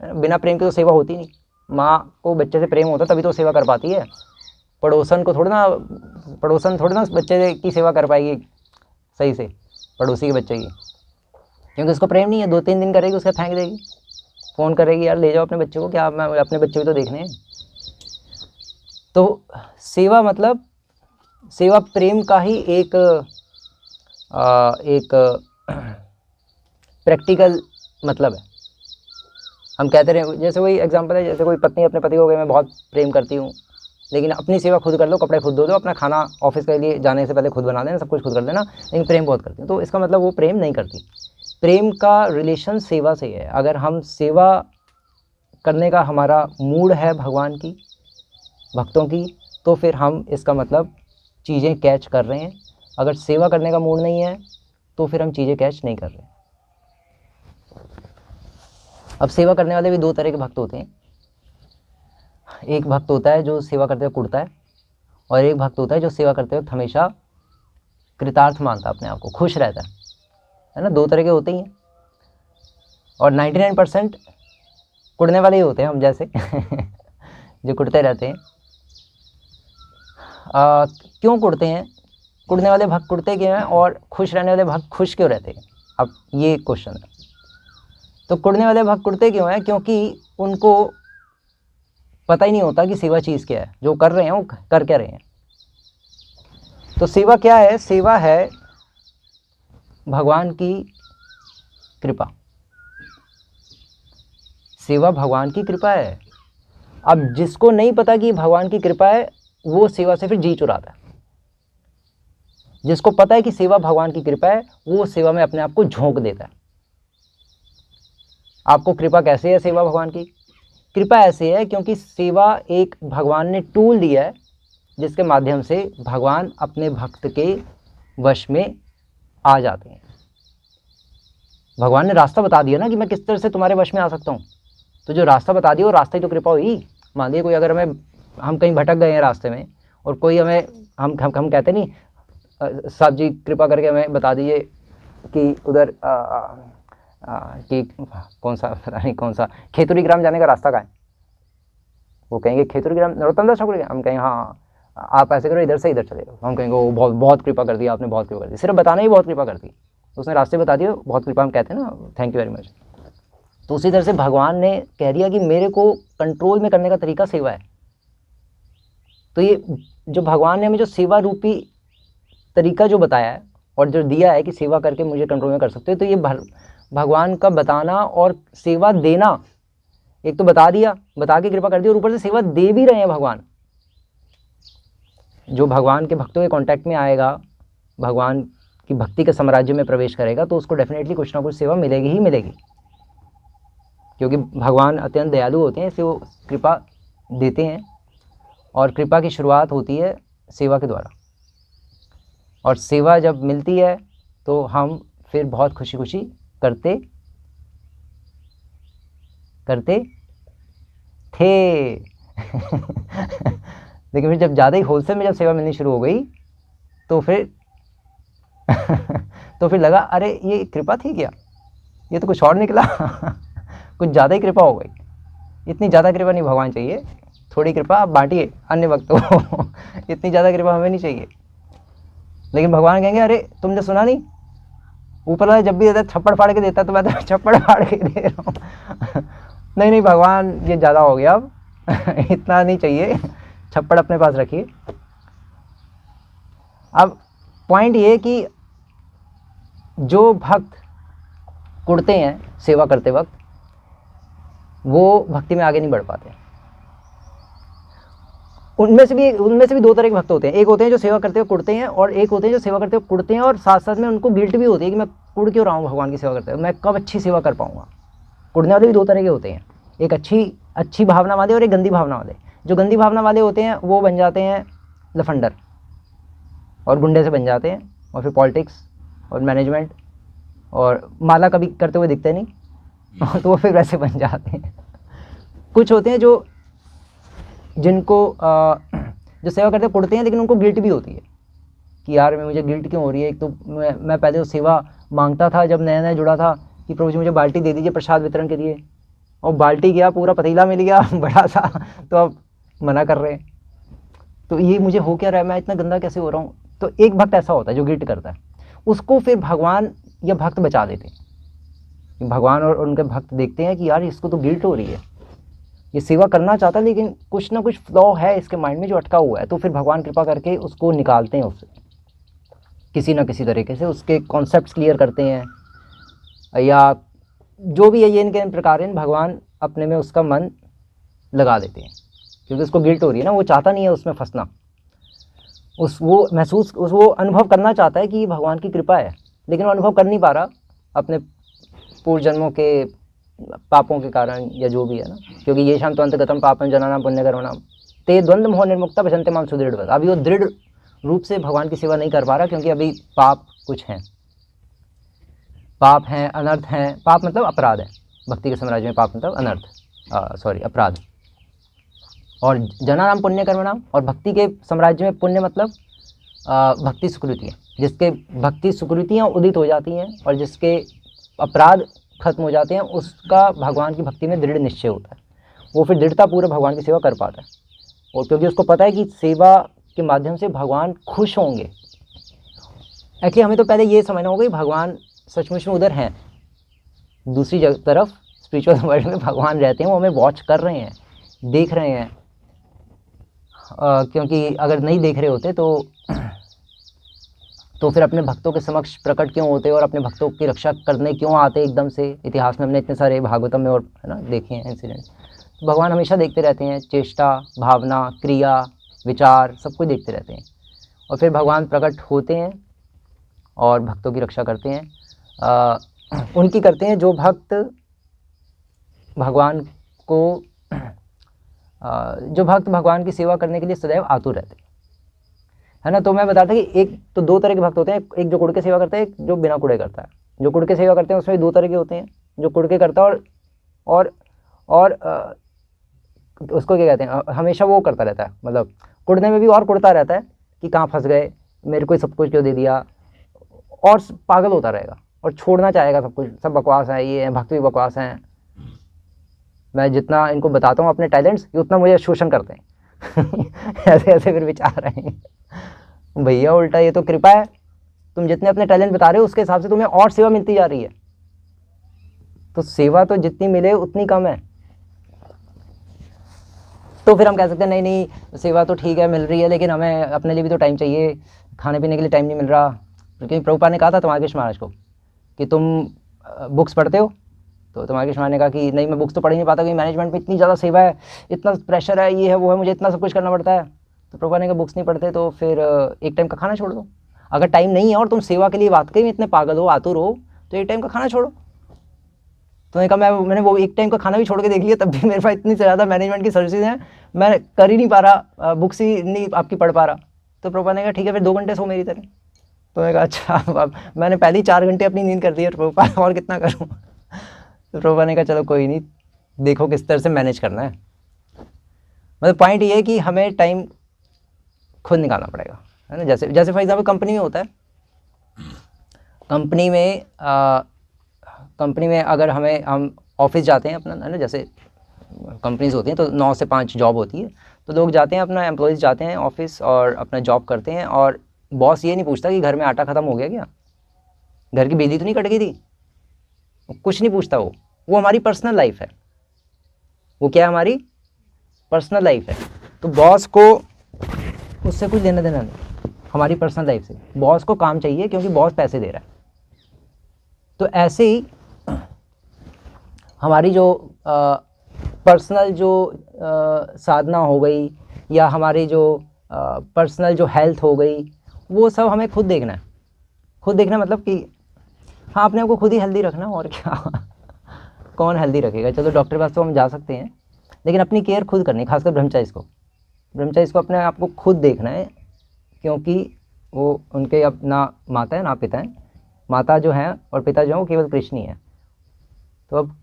Speaker 1: बिना प्रेम के तो सेवा होती नहीं। माँ को बच्चे से प्रेम होता तभी तो सेवा कर पाती है। पड़ोसन थोड़ी ना बच्चे की सेवा कर पाएगी सही से, पड़ोसी के बच्चे की, क्योंकि उसको प्रेम नहीं है। 2-3 दिन करेगी, उसका फेंक देगी, फ़ोन करेगी, यार ले जाओ अपने बच्चे को, क्या मैं अपने बच्चे भी तो देखने हैं। तो सेवा मतलब सेवा प्रेम का ही एक प्रैक्टिकल मतलब है। हम कहते रहे, जैसे वही एग्जांपल है, जैसे कोई पत्नी अपने पति को कहे मैं बहुत प्रेम करती हूँ, लेकिन अपनी सेवा खुद कर लो, कपड़े खुद धो दो, अपना खाना ऑफिस के लिए जाने से पहले खुद बना देना, सब कुछ खुद कर लेना, लेकिन प्रेम बहुत करती हूँ, तो इसका मतलब वो प्रेम नहीं करती। प्रेम का रिलेशन सेवा से है। अगर हम सेवा करने का हमारा मूड है भगवान की, भक्तों की, तो फिर हम इसका मतलब चीज़ें कैच कर रहे हैं। अगर सेवा करने का मूड नहीं है तो फिर हम चीज़ें कैच नहीं कर रहे। अब सेवा करने वाले भी 2 तरह के भक्त होते हैं। एक भक्त होता है जो सेवा करते वक्त कुड़ता है, और एक भक्त होता है जो सेवा करते वक्त हमेशा कृतार्थ मानता है अपने आप को, खुश रहता है ना। दो तरह के होते ही हैं, और 99% कुड़ने वाले ही होते हैं हम जैसे जो कुड़ते रहते हैं। क्यों कुड़ते हैं? कुड़ने वाले भक्त कुड़ते क्यों हैं और खुश रहने वाले भक्त खुश क्यों रहते हैं? अब ये क्वेश्चन है। तो कुड़ने वाले भक्त कुड़ते क्यों हैं? क्योंकि उनको पता ही नहीं होता कि सेवा चीज़ क्या है, जो कर रहे हैं वो कर क्या रहे हैं। तो सेवा क्या है? सेवा है भगवान की कृपा। सेवा भगवान की कृपा है। अब जिसको नहीं पता कि भगवान की कृपा है, वो सेवा से फिर जी चुराता है। जिसको पता है कि सेवा भगवान की कृपा है, वो सेवा में अपने आप को झोंक देता है। आपको कृपा कैसे है? सेवा भगवान की कृपा ऐसे है क्योंकि सेवा एक भगवान ने टूल दिया है, जिसके माध्यम से भगवान अपने भक्त के वश में आ जाते हैं। भगवान ने रास्ता बता दिया ना कि मैं किस तरह से तुम्हारे वश में आ सकता हूँ। तो जो रास्ता बता दिया वो रास्ता ही तो कृपा हुई। मान लीजिए कोई अगर हम कहीं भटक गए हैं रास्ते में, और कोई हम कहते नहीं साहब जी कृपा करके हमें बता दीजिए कि उधर कि कौन सा, पता नहीं कौन सा, खेतुरी ग्राम जाने का रास्ता कहाँ है। वो कहेंगे खेतुरी ग्राम नरोत्तम दास ठाकुर। हम कहेंगे हाँ आप ऐसे करो, इधर से इधर चले जाओ। हम कहेंगे वो बहुत बहुत कृपा कर दी आपने, बहुत कृपा कर दी। सिर्फ बताना ही बहुत कृपा कर दी, उसने रास्ते बता दिए, बहुत कृपा हम कहते हैं ना, थैंक यू वेरी मच। तो उसी तरह से भगवान ने कह दिया कि मेरे को कंट्रोल में करने का तरीका सेवा है। तो ये जो भगवान ने हमें जो सेवा रूपी तरीका जो बताया है और जो दिया है कि सेवा करके मुझे कंट्रोल में कर सकते हो, तो ये भगवान का बताना और सेवा देना, एक तो बता दिया, बता के कृपा कर दी, और ऊपर से सेवा दे भी रहे हैं भगवान। जो भगवान के भक्तों के कांटेक्ट में आएगा, भगवान की भक्ति के साम्राज्य में प्रवेश करेगा, तो उसको डेफिनेटली कुछ ना कुछ सेवा मिलेगी ही मिलेगी, क्योंकि भगवान अत्यंत दयालु होते हैं, इसलिए वो कृपा देते हैं। और कृपा की शुरुआत होती है सेवा के द्वारा, और सेवा जब मिलती है तो हम फिर बहुत खुशी खुशी करते थे लेकिन फिर जब ज़्यादा ही होलसेल में जब सेवा मिलनी शुरू हो गई तो फिर तो फिर लगा अरे ये कृपा थी क्या, ये तो कुछ और निकला कुछ ज़्यादा ही कृपा हो गई। इतनी ज़्यादा कृपा नहीं भगवान चाहिए, थोड़ी कृपा आप बांटिए अन्य वक्तों को इतनी ज़्यादा कृपा हमें नहीं चाहिए। लेकिन भगवान कहेंगे अरे तुमने सुना नहीं, ऊपर वाला जब भी देता छप्पड़ फाड़ के देता, तो मैं तो छप्पड़ फाड़ के दे रहा हूँ नहीं भगवान ये ज़्यादा हो गया, अब इतना नहीं चाहिए, छप्पड़ अपने पास रखिए। अब पॉइंट ये कि जो भक्त कुड़ते हैं सेवा करते वक्त, वो भक्ति में आगे नहीं बढ़ पाते। उनमें से भी दो तरह के भक्त होते हैं। एक होते हैं जो सेवा करते हुए कुड़ते हैं, और एक होते हैं जो सेवा करते हुए कुड़ते हैं और साथ साथ में उनको गिल्ट भी होती है कि मैं कुड़ क्यों रहा हूँ भगवान की सेवा करते हुए, मैं कब अच्छी सेवा कर पाऊंगा। कुड़ने वाले भी दो तरह के होते हैं, एक अच्छी भावना वाले और एक गंदी भावना वाले। जो गंदी भावना वाले होते हैं वो बन जाते हैं लफंडर और गुंडे से बन जाते हैं, और फिर पॉलिटिक्स और मैनेजमेंट, और माला कभी करते हुए दिखते नहीं तो वो फिर वैसे बन जाते हैं। कुछ होते हैं जो जिनको जो सेवा करते कुड़ते हैं, लेकिन उनको गिल्ट भी होती है कि यार मुझे गिल्ट क्यों हो रही है। एक तो मैं पहले तो सेवा मांगता था जब नया नया जुड़ा था कि प्रभु जी मुझे बाल्टी दे दीजिए प्रसाद वितरण के लिए, और बाल्टी गया पूरा पतीला मिल गया बड़ा सा, तो अब मना कर रहे हैं। तो ये मुझे हो क्या रहा है, मैं इतना गंदा कैसे हो रहा हूँ। तो एक भक्त ऐसा होता है जो गिल्ट करता है, उसको फिर भगवान या भक्त बचा देते हैं। भगवान और उनके भक्त देखते हैं कि यार इसको तो गिल्ट हो रही है, ये सेवा करना चाहता है लेकिन कुछ ना कुछ फ्लॉ है इसके माइंड में जो अटका हुआ है। तो फिर भगवान कृपा करके उसको निकालते हैं, उससे किसी ना किसी तरीके से उसके कॉन्सेप्ट्स क्लियर करते हैं, या जो भी है ये इनके प्रकार भगवान अपने में उसका मन लगा देते हैं, क्योंकि उसको गिल्ट हो रही है ना, वो चाहता नहीं है उसमें फंसना। वो अनुभव करना चाहता है कि भगवान की कृपा है, लेकिन वो अनुभव कर नहीं पा रहा अपने पूर्व जन्मों के पापों के कारण, या जो भी है ना, क्योंकि ये शाम तो अंतगतम पापम जनानाम पुण्य कर्मणाम ते द्वंद्व मोह निर्मुक्ता भजन्ते माम सुदृढ़। अभी वो दृढ़ रूप से भगवान की सेवा नहीं कर पा रहा, क्योंकि अभी पाप कुछ हैं, पाप हैं, अनर्थ हैं। पाप मतलब अपराध है, भक्ति के साम्राज्य में पाप मतलब अनर्थ, अपराध। और जनानाम पुण्य कर्मणाम, और भक्ति के साम्राज्य में पुण्य मतलब भक्ति सुकृति है, जिसके भक्ति सुकृतियाँ उदित हो जाती हैं और जिसके अपराध खत्म हो जाते हैं, उसका भगवान की भक्ति में दृढ़ निश्चय होता है। वो फिर दृढ़तापूर्वक भगवान की सेवा कर पाता है, और क्योंकि उसको पता है कि सेवा के माध्यम से भगवान खुश होंगे। एक्चुअली हमें तो पहले ये समझना होगा कि भगवान सचमुच में उधर हैं, दूसरी तरफ स्पिरिचुअल वर्ल्ड में भगवान रहते हैं, वो हमें वॉच कर रहे हैं, देख रहे हैं। क्योंकि अगर नहीं देख रहे होते तो फिर अपने भक्तों के समक्ष प्रकट क्यों होते और अपने भक्तों की रक्षा करने क्यों आते एकदम से। इतिहास में हमने इतने सारे भागवतम में और है ना देखे हैं इंसिडेंट। तो भगवान हमेशा देखते रहते हैं, चेष्टा, भावना, क्रिया, विचार सब कुछ देखते रहते हैं, और फिर भगवान प्रकट होते हैं और भक्तों की रक्षा करते हैं। उनकी करते हैं जो भक्त भगवान को जो भक्त भगवान की सेवा करने के लिए सदैव आतुर रहते हैं, है ना। तो मैं बताता कि एक तो दो तरह के भक्त होते हैं, एक जो कुड़ के सेवा करता है, एक जो बिना कुड़े करता है। जो कुड़ के सेवा करते हैं उसमें दो तरह के होते हैं, जो कुड़ के करता है और उसको क्या कहते हैं, हमेशा वो करता रहता है, मतलब कुड़ने में भी और कुड़ता रहता है कि कहाँ फंस गए, मेरे को सब कुछ क्यों दे दिया, और पागल होता रहेगा और छोड़ना चाहेगा सब कुछ, सब बकवास है, ये है, भक्त भी बकवास हैं। मैं जितना इनको बताता हूँ अपने टैलेंट्स, ये उतना मुझे शोषण करते हैं ऐसे ऐसे फिर विचार आएंगे। भैया उल्टा ये तो कृपा है, तुम जितने अपने टैलेंट बता रहे हो उसके हिसाब से तुम्हें और सेवा मिलती जा रही है, तो सेवा तो जितनी मिले उतनी कम है। तो फिर हम कह सकते हैं नहीं नहीं सेवा तो ठीक है मिल रही है, लेकिन हमें अपने लिए भी तो टाइम चाहिए, खाने पीने के लिए टाइम नहीं मिल रहा। क्योंकि प्रभुपाद ने कहा था तुम्हारे कृष्ण महाराज को कि तुम बुक्स पढ़ते हो, तो तुम्हारे कृष्ण महाराज ने कहा कि नहीं मैं बुक्स तो पढ़ ही नहीं पाता, क्योंकि मैनेजमेंट में इतनी ज़्यादा सेवा है, इतना प्रेशर है, ये है वो है, मुझे इतना सब कुछ करना पड़ता है। तो प्रभुपाद ने कहा बुक्स नहीं पढ़ते तो फिर एक टाइम का खाना छोड़ दो। अगर टाइम नहीं है और तुम सेवा के लिए वाकई में इतने पागल हो, आतुर हो, तो एक टाइम का खाना छोड़ो। तो मैंने कहा मैंने वो एक टाइम का खाना भी छोड़ के देख लिया, तब भी मेरे पास इतनी ज़्यादा मैनेजमेंट की सर्विसेज हैं, मैं कर ही नहीं पा रहा, बुक्स ही नहीं आपकी पढ़ पा रहा। तो प्रभुपाद ने कहा ठीक है फिर 2 घंटे सो मेरी तरह। तो मैंने कहा अच्छा, अब मैंने पहले ही 4 घंटे अपनी नींद कर दी है प्रभुपाद, और कितना करूँ। तो प्रभुपाद ने कहा चलो कोई नहीं, देखो किस तरह से मैनेज करना है। मतलब पॉइंट ये है कि हमें टाइम खुद निकालना पड़ेगा, है ना। जैसे जैसे फॉर एग्जाम्पल कंपनी में होता है, कंपनी में अगर हम ऑफिस जाते हैं अपना, है ना, जैसे कंपनीज होती हैं तो 9 से 5 जॉब होती है, तो लोग जाते हैं, अपना एम्प्लॉयज़ जाते हैं ऑफिस और अपना जॉब करते हैं, और बॉस ये नहीं पूछता कि घर में आटा ख़त्म हो गया क्या, घर की बिजली तो नहीं कट गई थी, कुछ नहीं पूछता। वो हमारी पर्सनल लाइफ है, वो क्या है, हमारी पर्सनल लाइफ है। तो बॉस को उससे कुछ लेना देना नहीं, हमारी पर्सनल लाइफ से। बॉस को काम चाहिए क्योंकि बॉस पैसे दे रहा है। तो ऐसे ही हमारी जो पर्सनल जो साधना हो गई, या हमारी जो पर्सनल जो हेल्थ हो गई, वो सब हमें खुद देखना है। खुद देखना मतलब कि हाँ अपने आप को खुद ही हेल्दी रखना, और क्या कौन हेल्दी रखेगा। चलो डॉक्टर के पास तो हम जा सकते हैं, लेकिन अपनी केयर खुद करनी, खासकर ब्रह्मचारी को अपने आप को खुद देखना है, क्योंकि वो उनके अब ना माता है ना पिता है। माता जो है और पिता जो है वो केवल कृष्ण ही है। तो अब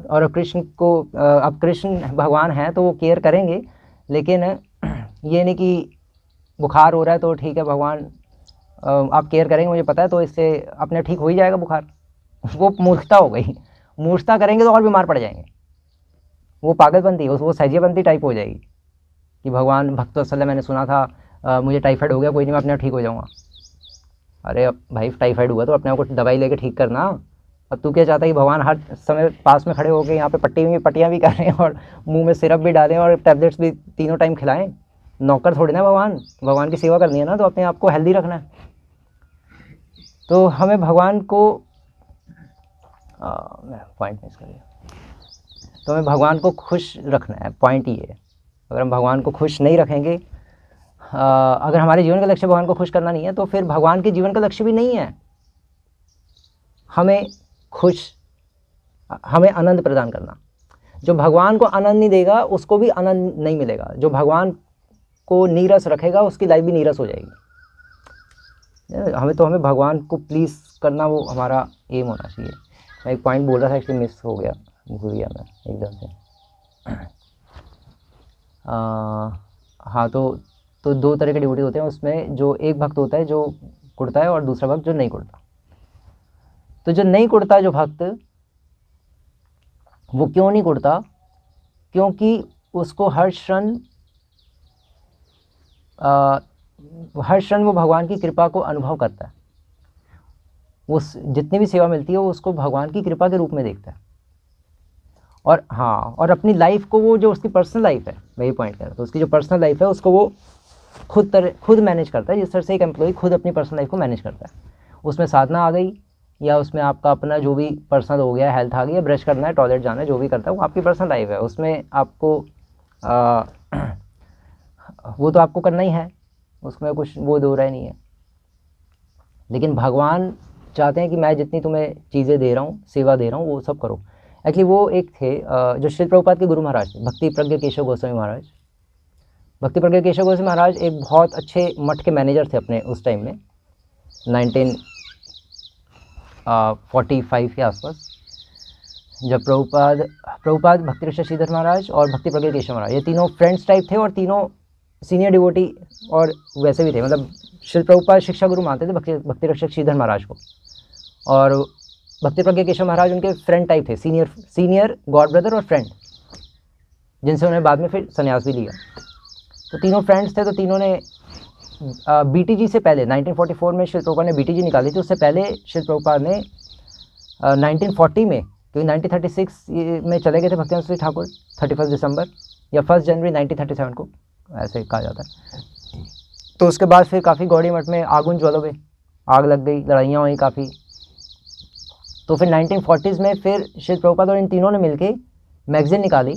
Speaker 1: और अब कृष्ण भगवान हैं तो वो केयर करेंगे, लेकिन ये नहीं कि बुखार हो रहा है तो ठीक है भगवान आप केयर करेंगे मुझे पता है, तो इससे अपने ठीक हो ही जाएगा बुखार। वो मूर्खता हो गई, मूर्खता करेंगे तो और बीमार पड़ जाएंगे, वो पागलपंती, वो सहजियापंती टाइप हो जाएगी कि भगवान भक्त वत्सल मैंने सुना था मुझे टाइफाइड हो गया, कोई नहीं मैं अपने आप ठीक हो जाऊँगा। अरे भाई टाइफाइड हुआ तो अपने आप को दवाई लेके ठीक करना। अब तू क्या चाहता है कि भगवान हर समय पास में खड़े होकर यहाँ पे पट्टियाँ भी कर रहे हैं और मुंह में सिरप भी डालें और टैबलेट्स भी तीनों टाइम खिलाएं? नौकर थोड़ी ना भगवान की सेवा करनी है ना, तो अपने आप को हेल्दी रखना है। तो हमें भगवान को पॉइंट मिस करिए, तो हमें भगवान को खुश रखना है, पॉइंट ये है। अगर हम भगवान को खुश नहीं रखेंगे, अगर हमारे जीवन का लक्ष्य भगवान को खुश करना नहीं है, तो फिर भगवान के जीवन का लक्ष्य भी नहीं है हमें आनंद प्रदान करना। जो भगवान को आनंद नहीं देगा उसको भी आनंद नहीं मिलेगा, जो भगवान को नीरस रखेगा उसकी लाइफ भी नीरस हो जाएगी। हमें भगवान को प्लीज़ करना, वो हमारा एम होना चाहिए। मैं एक पॉइंट बोल रहा था, एक्चुअली मिस हो गया, भूल गया मैं एकदम से। हाँ, तो 2 तरह के डिवोटी होते हैं, उसमें जो एक भक्त होता है जो कुड़ता है और दूसरा भक्त जो नहीं कुड़ता। तो जो नहीं कुड़ता जो भक्त, वो क्यों नहीं कुड़ता? क्योंकि उसको हर क्षण वो भगवान की कृपा को अनुभव करता है। वो जितनी भी सेवा मिलती है वो उसको भगवान की कृपा के रूप में देखता है। और हाँ, और अपनी लाइफ को वो जो उसकी पर्सनल लाइफ है, मैं ये पॉइंट कर रहा था, तो उसकी जो पर्सनल लाइफ है उसको वो खुद मैनेज करता है, जिस तरह से एक एम्प्लॉय खुद अपनी पर्सनल लाइफ को मैनेज करता है। उसमें साधना आ गई या उसमें आपका अपना जो भी पर्सनल हो गया, हेल्थ आ गई, या ब्रश करना है, टॉयलेट जाना है, जो भी करता है वो आपकी पर्सनल लाइफ है, उसमें आपको वो तो आपको करना ही है, उसमें कुछ वो दो रहा नहीं है। लेकिन भगवान चाहते हैं कि मैं जितनी तुम्हें चीज़ें दे रहा हूँ, सेवा दे रहा हूँ, वो सब करो। एक्चुअली वो एक थे जो श्रील प्रभुपाद के गुरु महाराज थे, भक्ति प्रज्ञ केशव गोस्वामी महाराज। भक्ति प्रज्ञ केशव गोस्वामी महाराज एक बहुत अच्छे मठ के मैनेजर थे अपने उस टाइम में, 1945 के आसपास, जब प्रभुपाद भक्ति रक्षक श्रीधर महाराज और भक्ति प्रज्ञ केशव महाराज, ये तीनों फ्रेंड्स टाइप थे और तीनों सीनियर डिवोटी और वैसे भी थे। मतलब श्री प्रभुपाद शिक्षा गुरु मानते थे भक्ति रक्षक श्रीधर महाराज को, और भक्ति प्रज्ञ केशव महाराज उनके फ्रेंड टाइप थे, सीनियर गॉड ब्रदर और फ्रेंड, जिनसे उन्होंने बाद में फिर संन्यास भी लिया। तो तीनों फ्रेंड्स थे। तो तीनों ने बीटीजी से पहले 1944 में श्री प्रभुपाद ने बीटीजी निकाली थी। उससे पहले श्री प्रभुपाद ने 1940 में, क्योंकि 1936 में चले गए थे भक्तिवेदांत सूरी ठाकुर 31 दिसंबर या 1 जनवरी 1937 को, ऐसे कहा जाता है। तो उसके बाद फिर काफ़ी गौड़ी मठ में आगुन ज्वलों में आग लग गई, लड़ाइयाँ हुई काफ़ी। तो फिर 1940s में फिर श्री प्रभुपाद और इन तीनों ने मिलके मैगज़ीन निकाली,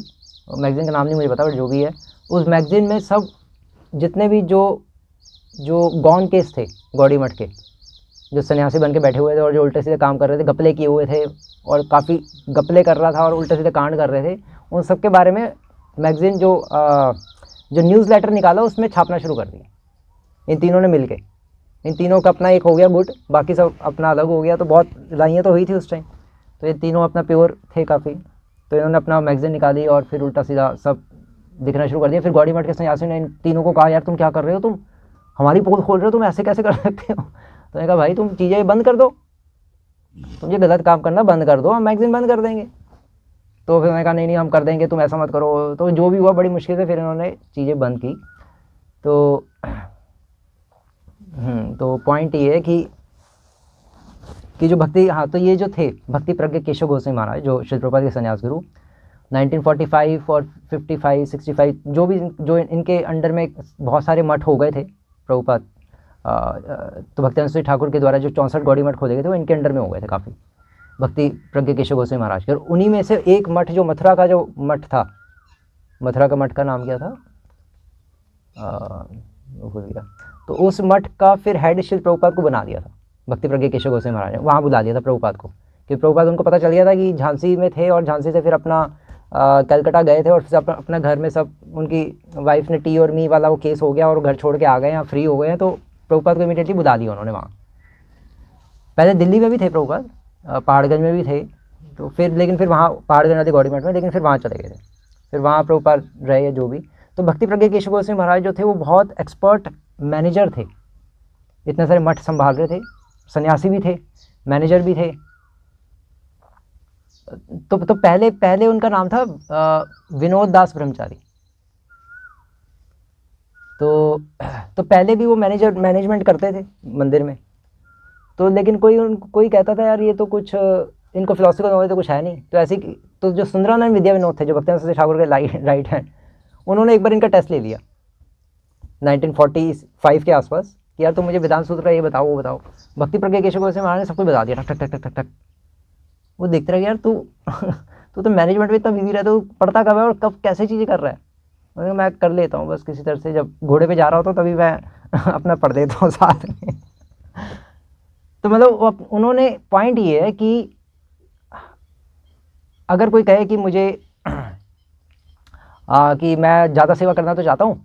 Speaker 1: मैगज़ीन का नाम नहीं मुझे पता, बट जो भी है, उस मैगज़ीन में सब जितने भी जो गौन केस थे गौड़ी मठ के, जो सन्यासी बन के बैठे हुए थे और जो उल्टे सीधे काम कर रहे थे, गपले किए हुए थे और काफ़ी गपले कर रहा था और उल्टे सीधे कांड कर रहे थे, उन सब के बारे में मैगज़ीन जो न्यूज़लेटर निकाला उसमें छापना शुरू कर दिया इन तीनों ने मिलके। इन तीनों का अपना एक हो गया गुट, बाकी सब अपना अलग हो गया। तो बहुत लड़ाइयाँ तो हुई थी उस टाइम, तो ये तीनों अपना प्योर थे काफ़ी। तो इन्होंने अपना मैगज़ीन निकाली और फिर उल्टा सीधा सब दिखना शुरू कर दिया। फिर गौड़ी मठ के सन्यासी ने इन तीनों को कहा, यार तुम क्या कर रहे हो, तुम हमारी पोल खोल रहे हो, तुम ऐसे कैसे कर सकते हो? तो मैंने कहा भाई तुम चीज़ें बंद कर दो, तुम ये गलत काम करना बंद कर दो, हम मैगज़ीन बंद कर देंगे। तो फिर मैंने कहा नहीं हम कर देंगे, तुम ऐसा मत करो। तो जो भी हुआ बड़ी मुश्किल से फिर इन्होंने चीज़ें बंद की। तो पॉइंट ये है कि जो भक्ति, हाँ, तो ये जो थे भक्ति प्रज्ञ केशव गोस्वामी महाराज जो श्री प्रभुपाद के सन्यास गुरु, 1945 और 55 65 जो इनके अंडर में बहुत सारे मठ हो गए थे प्रभुपाद, तो भक्तिवेदांत सूरी ठाकुर के द्वारा जो 64 गौड़ी मठ खोले गए थे वो इनके अंडर में हो गए थे काफ़ी, भक्ति प्रज्ञ केशव गोस्वामी महाराज के। और उन्हीं में से एक मठ जो मथुरा का जो मठ था, मथुरा का मठ का नाम क्या था, भूल गया। तो उस मठ का फिर हेड श्री प्रभुपाद को बना दिया था भक्ति प्रज्ञ केशव गोस्वामी महाराज ने, वहाँ बुला दिया था प्रभुपाद को, क्योंकि प्रभुपाद उनको पता चल गया था कि झांसी में थे और झांसी से फिर अपना कलकत्ता गए थे और फिर अपना घर में सब, उनकी वाइफ ने टी और मी वाला वो केस हो गया और घर छोड़ के आ गए हैं, फ्री हो गए हैं। तो प्रभुपाद को इमीडिएटली बुला दिया उन्होंने वहाँ। पहले दिल्ली में भी थे प्रभुपाद, पहाड़गंज में भी थे, तो फिर लेकिन फिर वहाँ पहाड़गंज नदी गौड़ी मठ में, लेकिन फिर वहाँ चले गए थे, फिर वहाँ प्रभुपाद रहे जो भी। तो भक्ति प्रज्ञ केशव गोस्वामी महाराज जो थे वो बहुत एक्सपर्ट मैनेजर थे, इतने सारे मठ संभाल रहे थे, सन्यासी भी थे, मैनेजर भी थे। तो पहले उनका नाम था विनोद दास ब्रह्मचारी। तो पहले भी वो मैनेजमेंट करते थे मंदिर में। तो लेकिन कोई कहता था यार ये तो कुछ इनको फिलोसफिकल नॉलेज तो कुछ है नहीं। तो ऐसे तो जो सुंदरानंद विद्या विनोद थे जो भक्तिवेदांत सूरी ठाकुर के राइट हैंड, उन्होंने एक बार इनका टेस्ट ले लिया 1945 के आसपास कि यार तुम मुझे वेदांत सूत्र का ये बताओ वो बताओ। भक्ति प्रज्ञ केशव गोस्वामी महाराज ने सब कुछ बता दिया, ठक ठक ठक ठक ठक। वो देखते रहे यार तू तो मैनेजमेंट में इतना बिजी रहता है, तू पढ़ता कब है और कब कैसे चीज़ें कर रहा है। मैं कर लेता हूँ बस किसी तरह से, जब घोड़े पे जा रहा होता तभी मैं अपना पढ़ देता हूँ साथ में। तो मतलब उन्होंने पॉइंट ये है कि अगर कोई कहे कि मुझे कि मैं ज़्यादा सेवा करना तो चाहता हूँ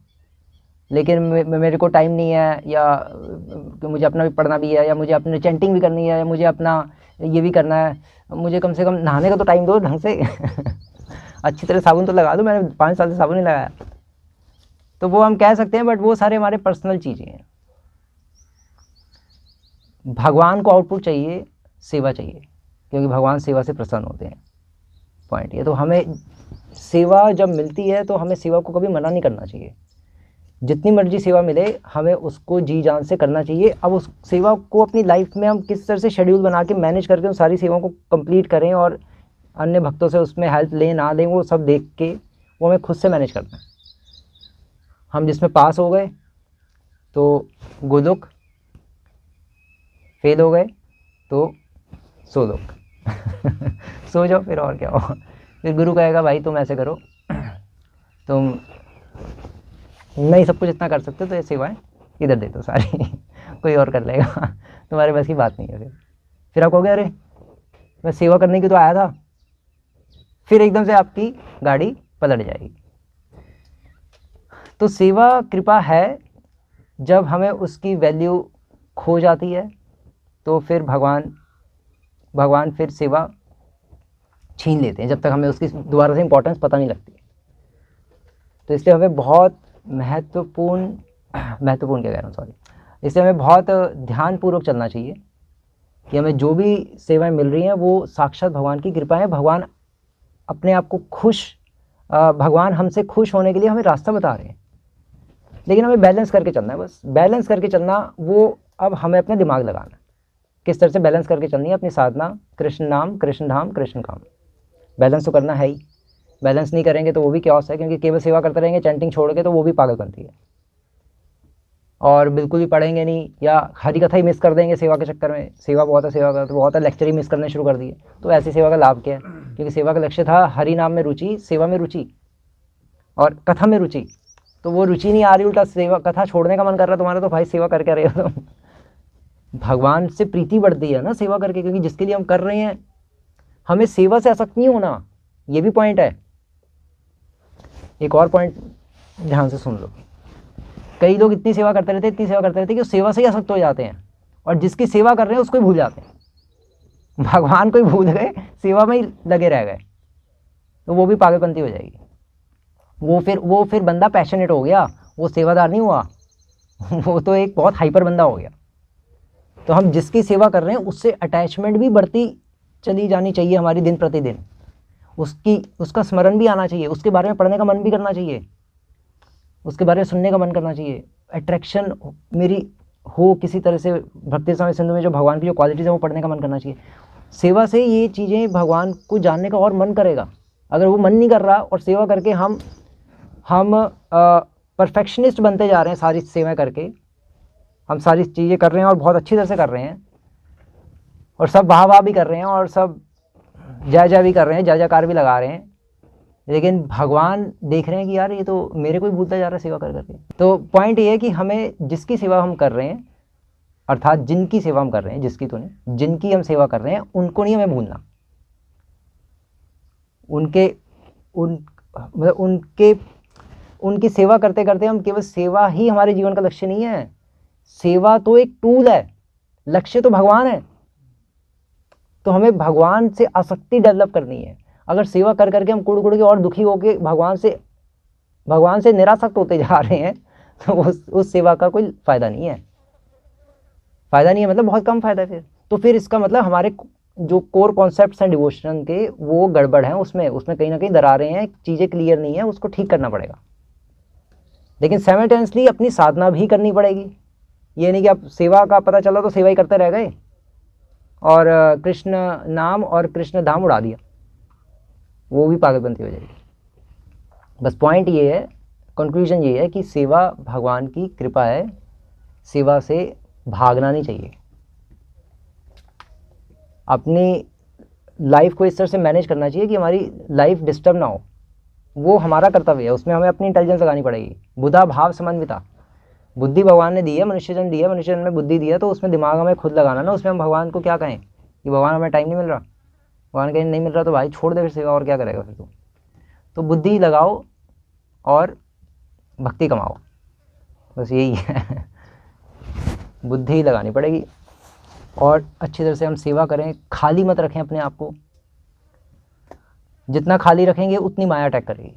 Speaker 1: लेकिन मेरे को टाइम नहीं है, या कि मुझे अपना भी पढ़ना भी है, या मुझे अपने चैंटिंग भी करनी है, या मुझे अपना ये भी करना है, मुझे कम से कम नहाने का तो टाइम दो ढंग से अच्छी तरह साबुन तो लगा दो, मैंने 5 साल से साबुन नहीं लगाया। तो वो हम कह सकते हैं, बट वो सारे हमारे पर्सनल चीज़ें हैं। भगवान को आउटपुट चाहिए, सेवा चाहिए, क्योंकि भगवान सेवा से प्रसन्न होते हैं। पॉइंट ये, तो हमें सेवा जब मिलती है तो हमें सेवा को कभी मना नहीं करना चाहिए। जितनी मर्जी सेवा मिले हमें उसको जी जान से करना चाहिए। अब उस सेवा को अपनी लाइफ में हम किस तरह से शेड्यूल बना के मैनेज करके उन सारी सेवाओं को कंप्लीट करें और अन्य भक्तों से उसमें हेल्प लें ना लें, वो सब देख के वो हमें खुद से मैनेज करना है। हम जिसमें पास हो गए तो गोलोक, फेल हो गए तो सोलोक सो जाओ फिर, और क्या हो। फिर गुरु कहेगा भाई तुम ऐसे करो, तुम नहीं सब कुछ इतना कर सकते तो ये सेवाएं इधर दे दो सारी कोई और कर लेगा, तुम्हारे बस की बात नहीं है। फिर आप कहोगे अरे मैं सेवा करने की तो आया था, फिर एकदम से आपकी गाड़ी पलट जाएगी। तो सेवा कृपा है, जब हमें उसकी वैल्यू खो जाती है तो फिर भगवान फिर सेवा छीन लेते हैं, जब तक हमें उसकी दोबारा से इम्पोर्टेंस पता नहीं लगती। तो इसलिए हमें बहुत महत्वपूर्ण क्या कह रहा हूँ, सॉरी, इसलिए हमें बहुत ध्यानपूर्वक चलना चाहिए कि हमें जो भी सेवाएं मिल रही हैं वो साक्षात भगवान की कृपा है। भगवान अपने आप को भगवान हमसे खुश होने के लिए हमें रास्ता बता रहे हैं, लेकिन हमें बैलेंस करके चलना है। बस बैलेंस करके चलना, वो अब हमें अपना दिमाग लगाना है किस तरह से बैलेंस करके चलनी है अपनी साधना, कृष्ण नाम, कृष्ण धाम, कृष्ण काम। बैलेंस तो करना है ही, बैलेंस नहीं करेंगे तो वो भी क्योस है, क्योंकि केवल सेवा करते रहेंगे चैंटिंग छोड़ के तो वो भी पागलपंती है। और बिल्कुल भी पढ़ेंगे नहीं या हरी कथा ही मिस कर देंगे सेवा के चक्कर में, सेवा बहुत है लेक्चर ही मिस करने शुरू कर दिए, तो ऐसी सेवा का लाभ क्या है? क्योंकि सेवा का लक्ष्य था हरि नाम में रुचि, सेवा में रुचि और कथा में रुचि। तो वो रुचि नहीं आ रही, उल्टा सेवा कथा छोड़ने का मन कर रहा है तुम्हारा, तो भाई सेवा करके रहे हो तुम। भगवान से प्रीति बढ़ती है ना सेवा करके, क्योंकि जिसके लिए हम कर रहे हैं हमें सेवा से आसक्त नहीं होना, ये भी पॉइंट है। एक और पॉइंट ध्यान से सुन लो, कई लोग इतनी सेवा करते रहते कि सेवा से ही आसक्त हो जाते हैं और जिसकी सेवा कर रहे हैं उसको ही भूल जाते हैं, भगवान को ही भूल गए, सेवा में ही लगे रह गए, तो वो भी पागलपंती हो जाएगी। वो फिर बंदा पैशनेट हो गया, वो सेवादार नहीं हुआ, वो तो एक बहुत हाइपर बंदा हो गया। तो हम जिसकी सेवा कर रहे हैं उससे अटैचमेंट भी बढ़ती चली जानी चाहिए हमारी दिन प्रतिदिन, उसका स्मरण भी आना चाहिए, उसके बारे में पढ़ने का मन भी करना चाहिए, उसके बारे में सुनने का मन करना चाहिए। अट्रैक्शन मेरी हो किसी तरह से भक्ति समय सिंधु में जो भगवान की जो क्वालिटीज़ है वो पढ़ने का मन करना चाहिए। सेवा से ये चीज़ें भगवान को जानने का और मन करेगा। अगर वो मन नहीं कर रहा और सेवा करके हम परफेक्शनिस्ट बनते जा रहे हैं, सारी सेवाएं करके हम सारी चीज़ें कर रहे हैं और बहुत अच्छी तरह से कर रहे हैं और सब वाह भी कर रहे हैं और सब जय जय भी कर रहे हैं, जय जयकार भी लगा रहे हैं, लेकिन भगवान देख रहे हैं कि यार ये तो मेरे को ही भूलता जा रहा है सेवा कर करके। तो पॉइंट ये है कि हमें जिसकी सेवा हम कर रहे हैं, अर्थात जिनकी सेवा हम कर रहे हैं, जिनकी हम सेवा कर रहे हैं उनको नहीं हमें भूलना। उनकी सेवा करते करते हम केवल सेवा ही हमारे जीवन का लक्ष्य नहीं है। सेवा तो एक टूल है, लक्ष्य तो भगवान है। तो हमें भगवान से आसक्ति डेवलप करनी है। अगर सेवा कर करके हम कुड़ के और दुखी होकर भगवान से निरासक्त होते जा रहे हैं तो उस सेवा का कोई फायदा नहीं है। मतलब बहुत कम फायदा है। तो फिर इसका मतलब हमारे जो कोर कॉन्सेप्ट्स हैं डिवोशन के वो गड़बड़ हैं, उसमें कहीं ना कहीं दरारें हैं, चीज़ें क्लियर नहीं है, उसको ठीक करना पड़ेगा। लेकिन साइमल्टेनियसली अपनी साधना भी करनी पड़ेगी। ये नहीं कि आप सेवा का पता चला तो सेवा ही करते रह गए और कृष्ण नाम और कृष्ण धाम उड़ा दिया, वो भी पागलपंती हो जाएगी। बस पॉइंट ये है, कंक्लूजन ये है कि सेवा भगवान की कृपा है, सेवा से भागना नहीं चाहिए। अपनी लाइफ को इस तरह से मैनेज करना चाहिए कि हमारी लाइफ डिस्टर्ब ना हो, वो हमारा कर्तव्य है। उसमें हमें अपनी इंटेलिजेंस लगानी पड़ेगी। बुधा भाव समन्विता, बुद्धि भगवान ने दी है, मनुष्य जन्म में बुद्धि दी है, तो उसमें दिमाग हमें खुद लगाना ना। उसमें हम भगवान को क्या कहें कि भगवान हमें टाइम नहीं मिल रहा, भगवान कहीं नहीं मिल रहा तो भाई छोड़ दे फिर सेवा, और क्या करेगा फिर तू। तो बुद्धि लगाओ और भक्ति कमाओ, बस यही है। बुद्धि लगानी पड़ेगी और अच्छी तरह से हम सेवा करें, खाली मत रखें अपने आप को। जितना खाली रखेंगे उतनी माया अटैक करेगी।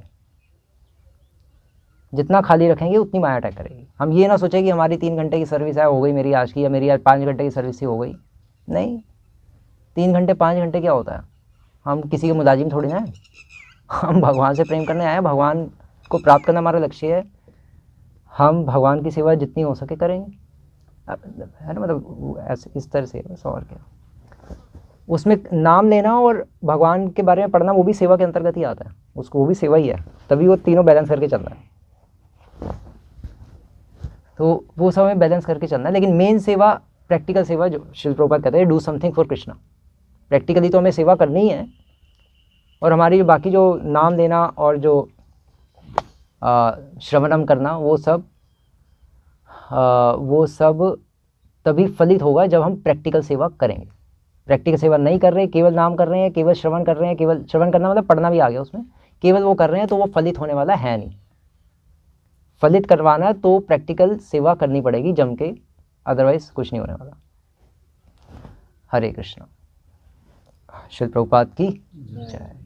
Speaker 1: जितना खाली रखेंगे उतनी माया अटैक करेगी। हम ये ना सोचें कि हमारी 3 घंटे की सर्विस है हो गई मेरी आज की, या मेरी आज 5 घंटे की सर्विस ही हो गई। नहीं, 3 घंटे 5 घंटे क्या होता है, हम किसी के मुलाजिम थोड़ी ना है। हम भगवान से प्रेम करने आए हैं, भगवान को प्राप्त करना हमारा लक्ष्य है। हम भगवान की सेवा जितनी हो सके करेंगे, है ना, मतलब ऐसे इस तरह से बस। और क्या, उसमें नाम लेना और भगवान के बारे में पढ़ना वो भी सेवा के अंतर्गत ही आता है, उसको वो भी सेवा ही है, तभी वो तीनों बैलेंस करके चल रहा है। तो वो सब हमें बैलेंस करके चलना है। लेकिन मेन सेवा, प्रैक्टिकल सेवा, जो शिल प्रभुपाद कहते हैं do something for Krishna, practically तो हमें सेवा करनी ही है। और हमारी बाकी जो नाम लेना और जो श्रवणम करना, वो सब तभी फलित होगा जब हम प्रैक्टिकल सेवा करेंगे। प्रैक्टिकल सेवा नहीं कर रहे, केवल नाम कर रहे हैं, केवल श्रवण कर रहे हैं, केवल श्रवण करना मतलब पढ़ना भी आ गया उसमें, केवल वो कर रहे हैं, तो वो फलित होने वाला है नहीं। फलित करवाना है तो प्रैक्टिकल सेवा करनी पड़ेगी जम के, अदरवाइज कुछ नहीं होने वाला। हरे कृष्णा। शिल प्रभुपाद की जय।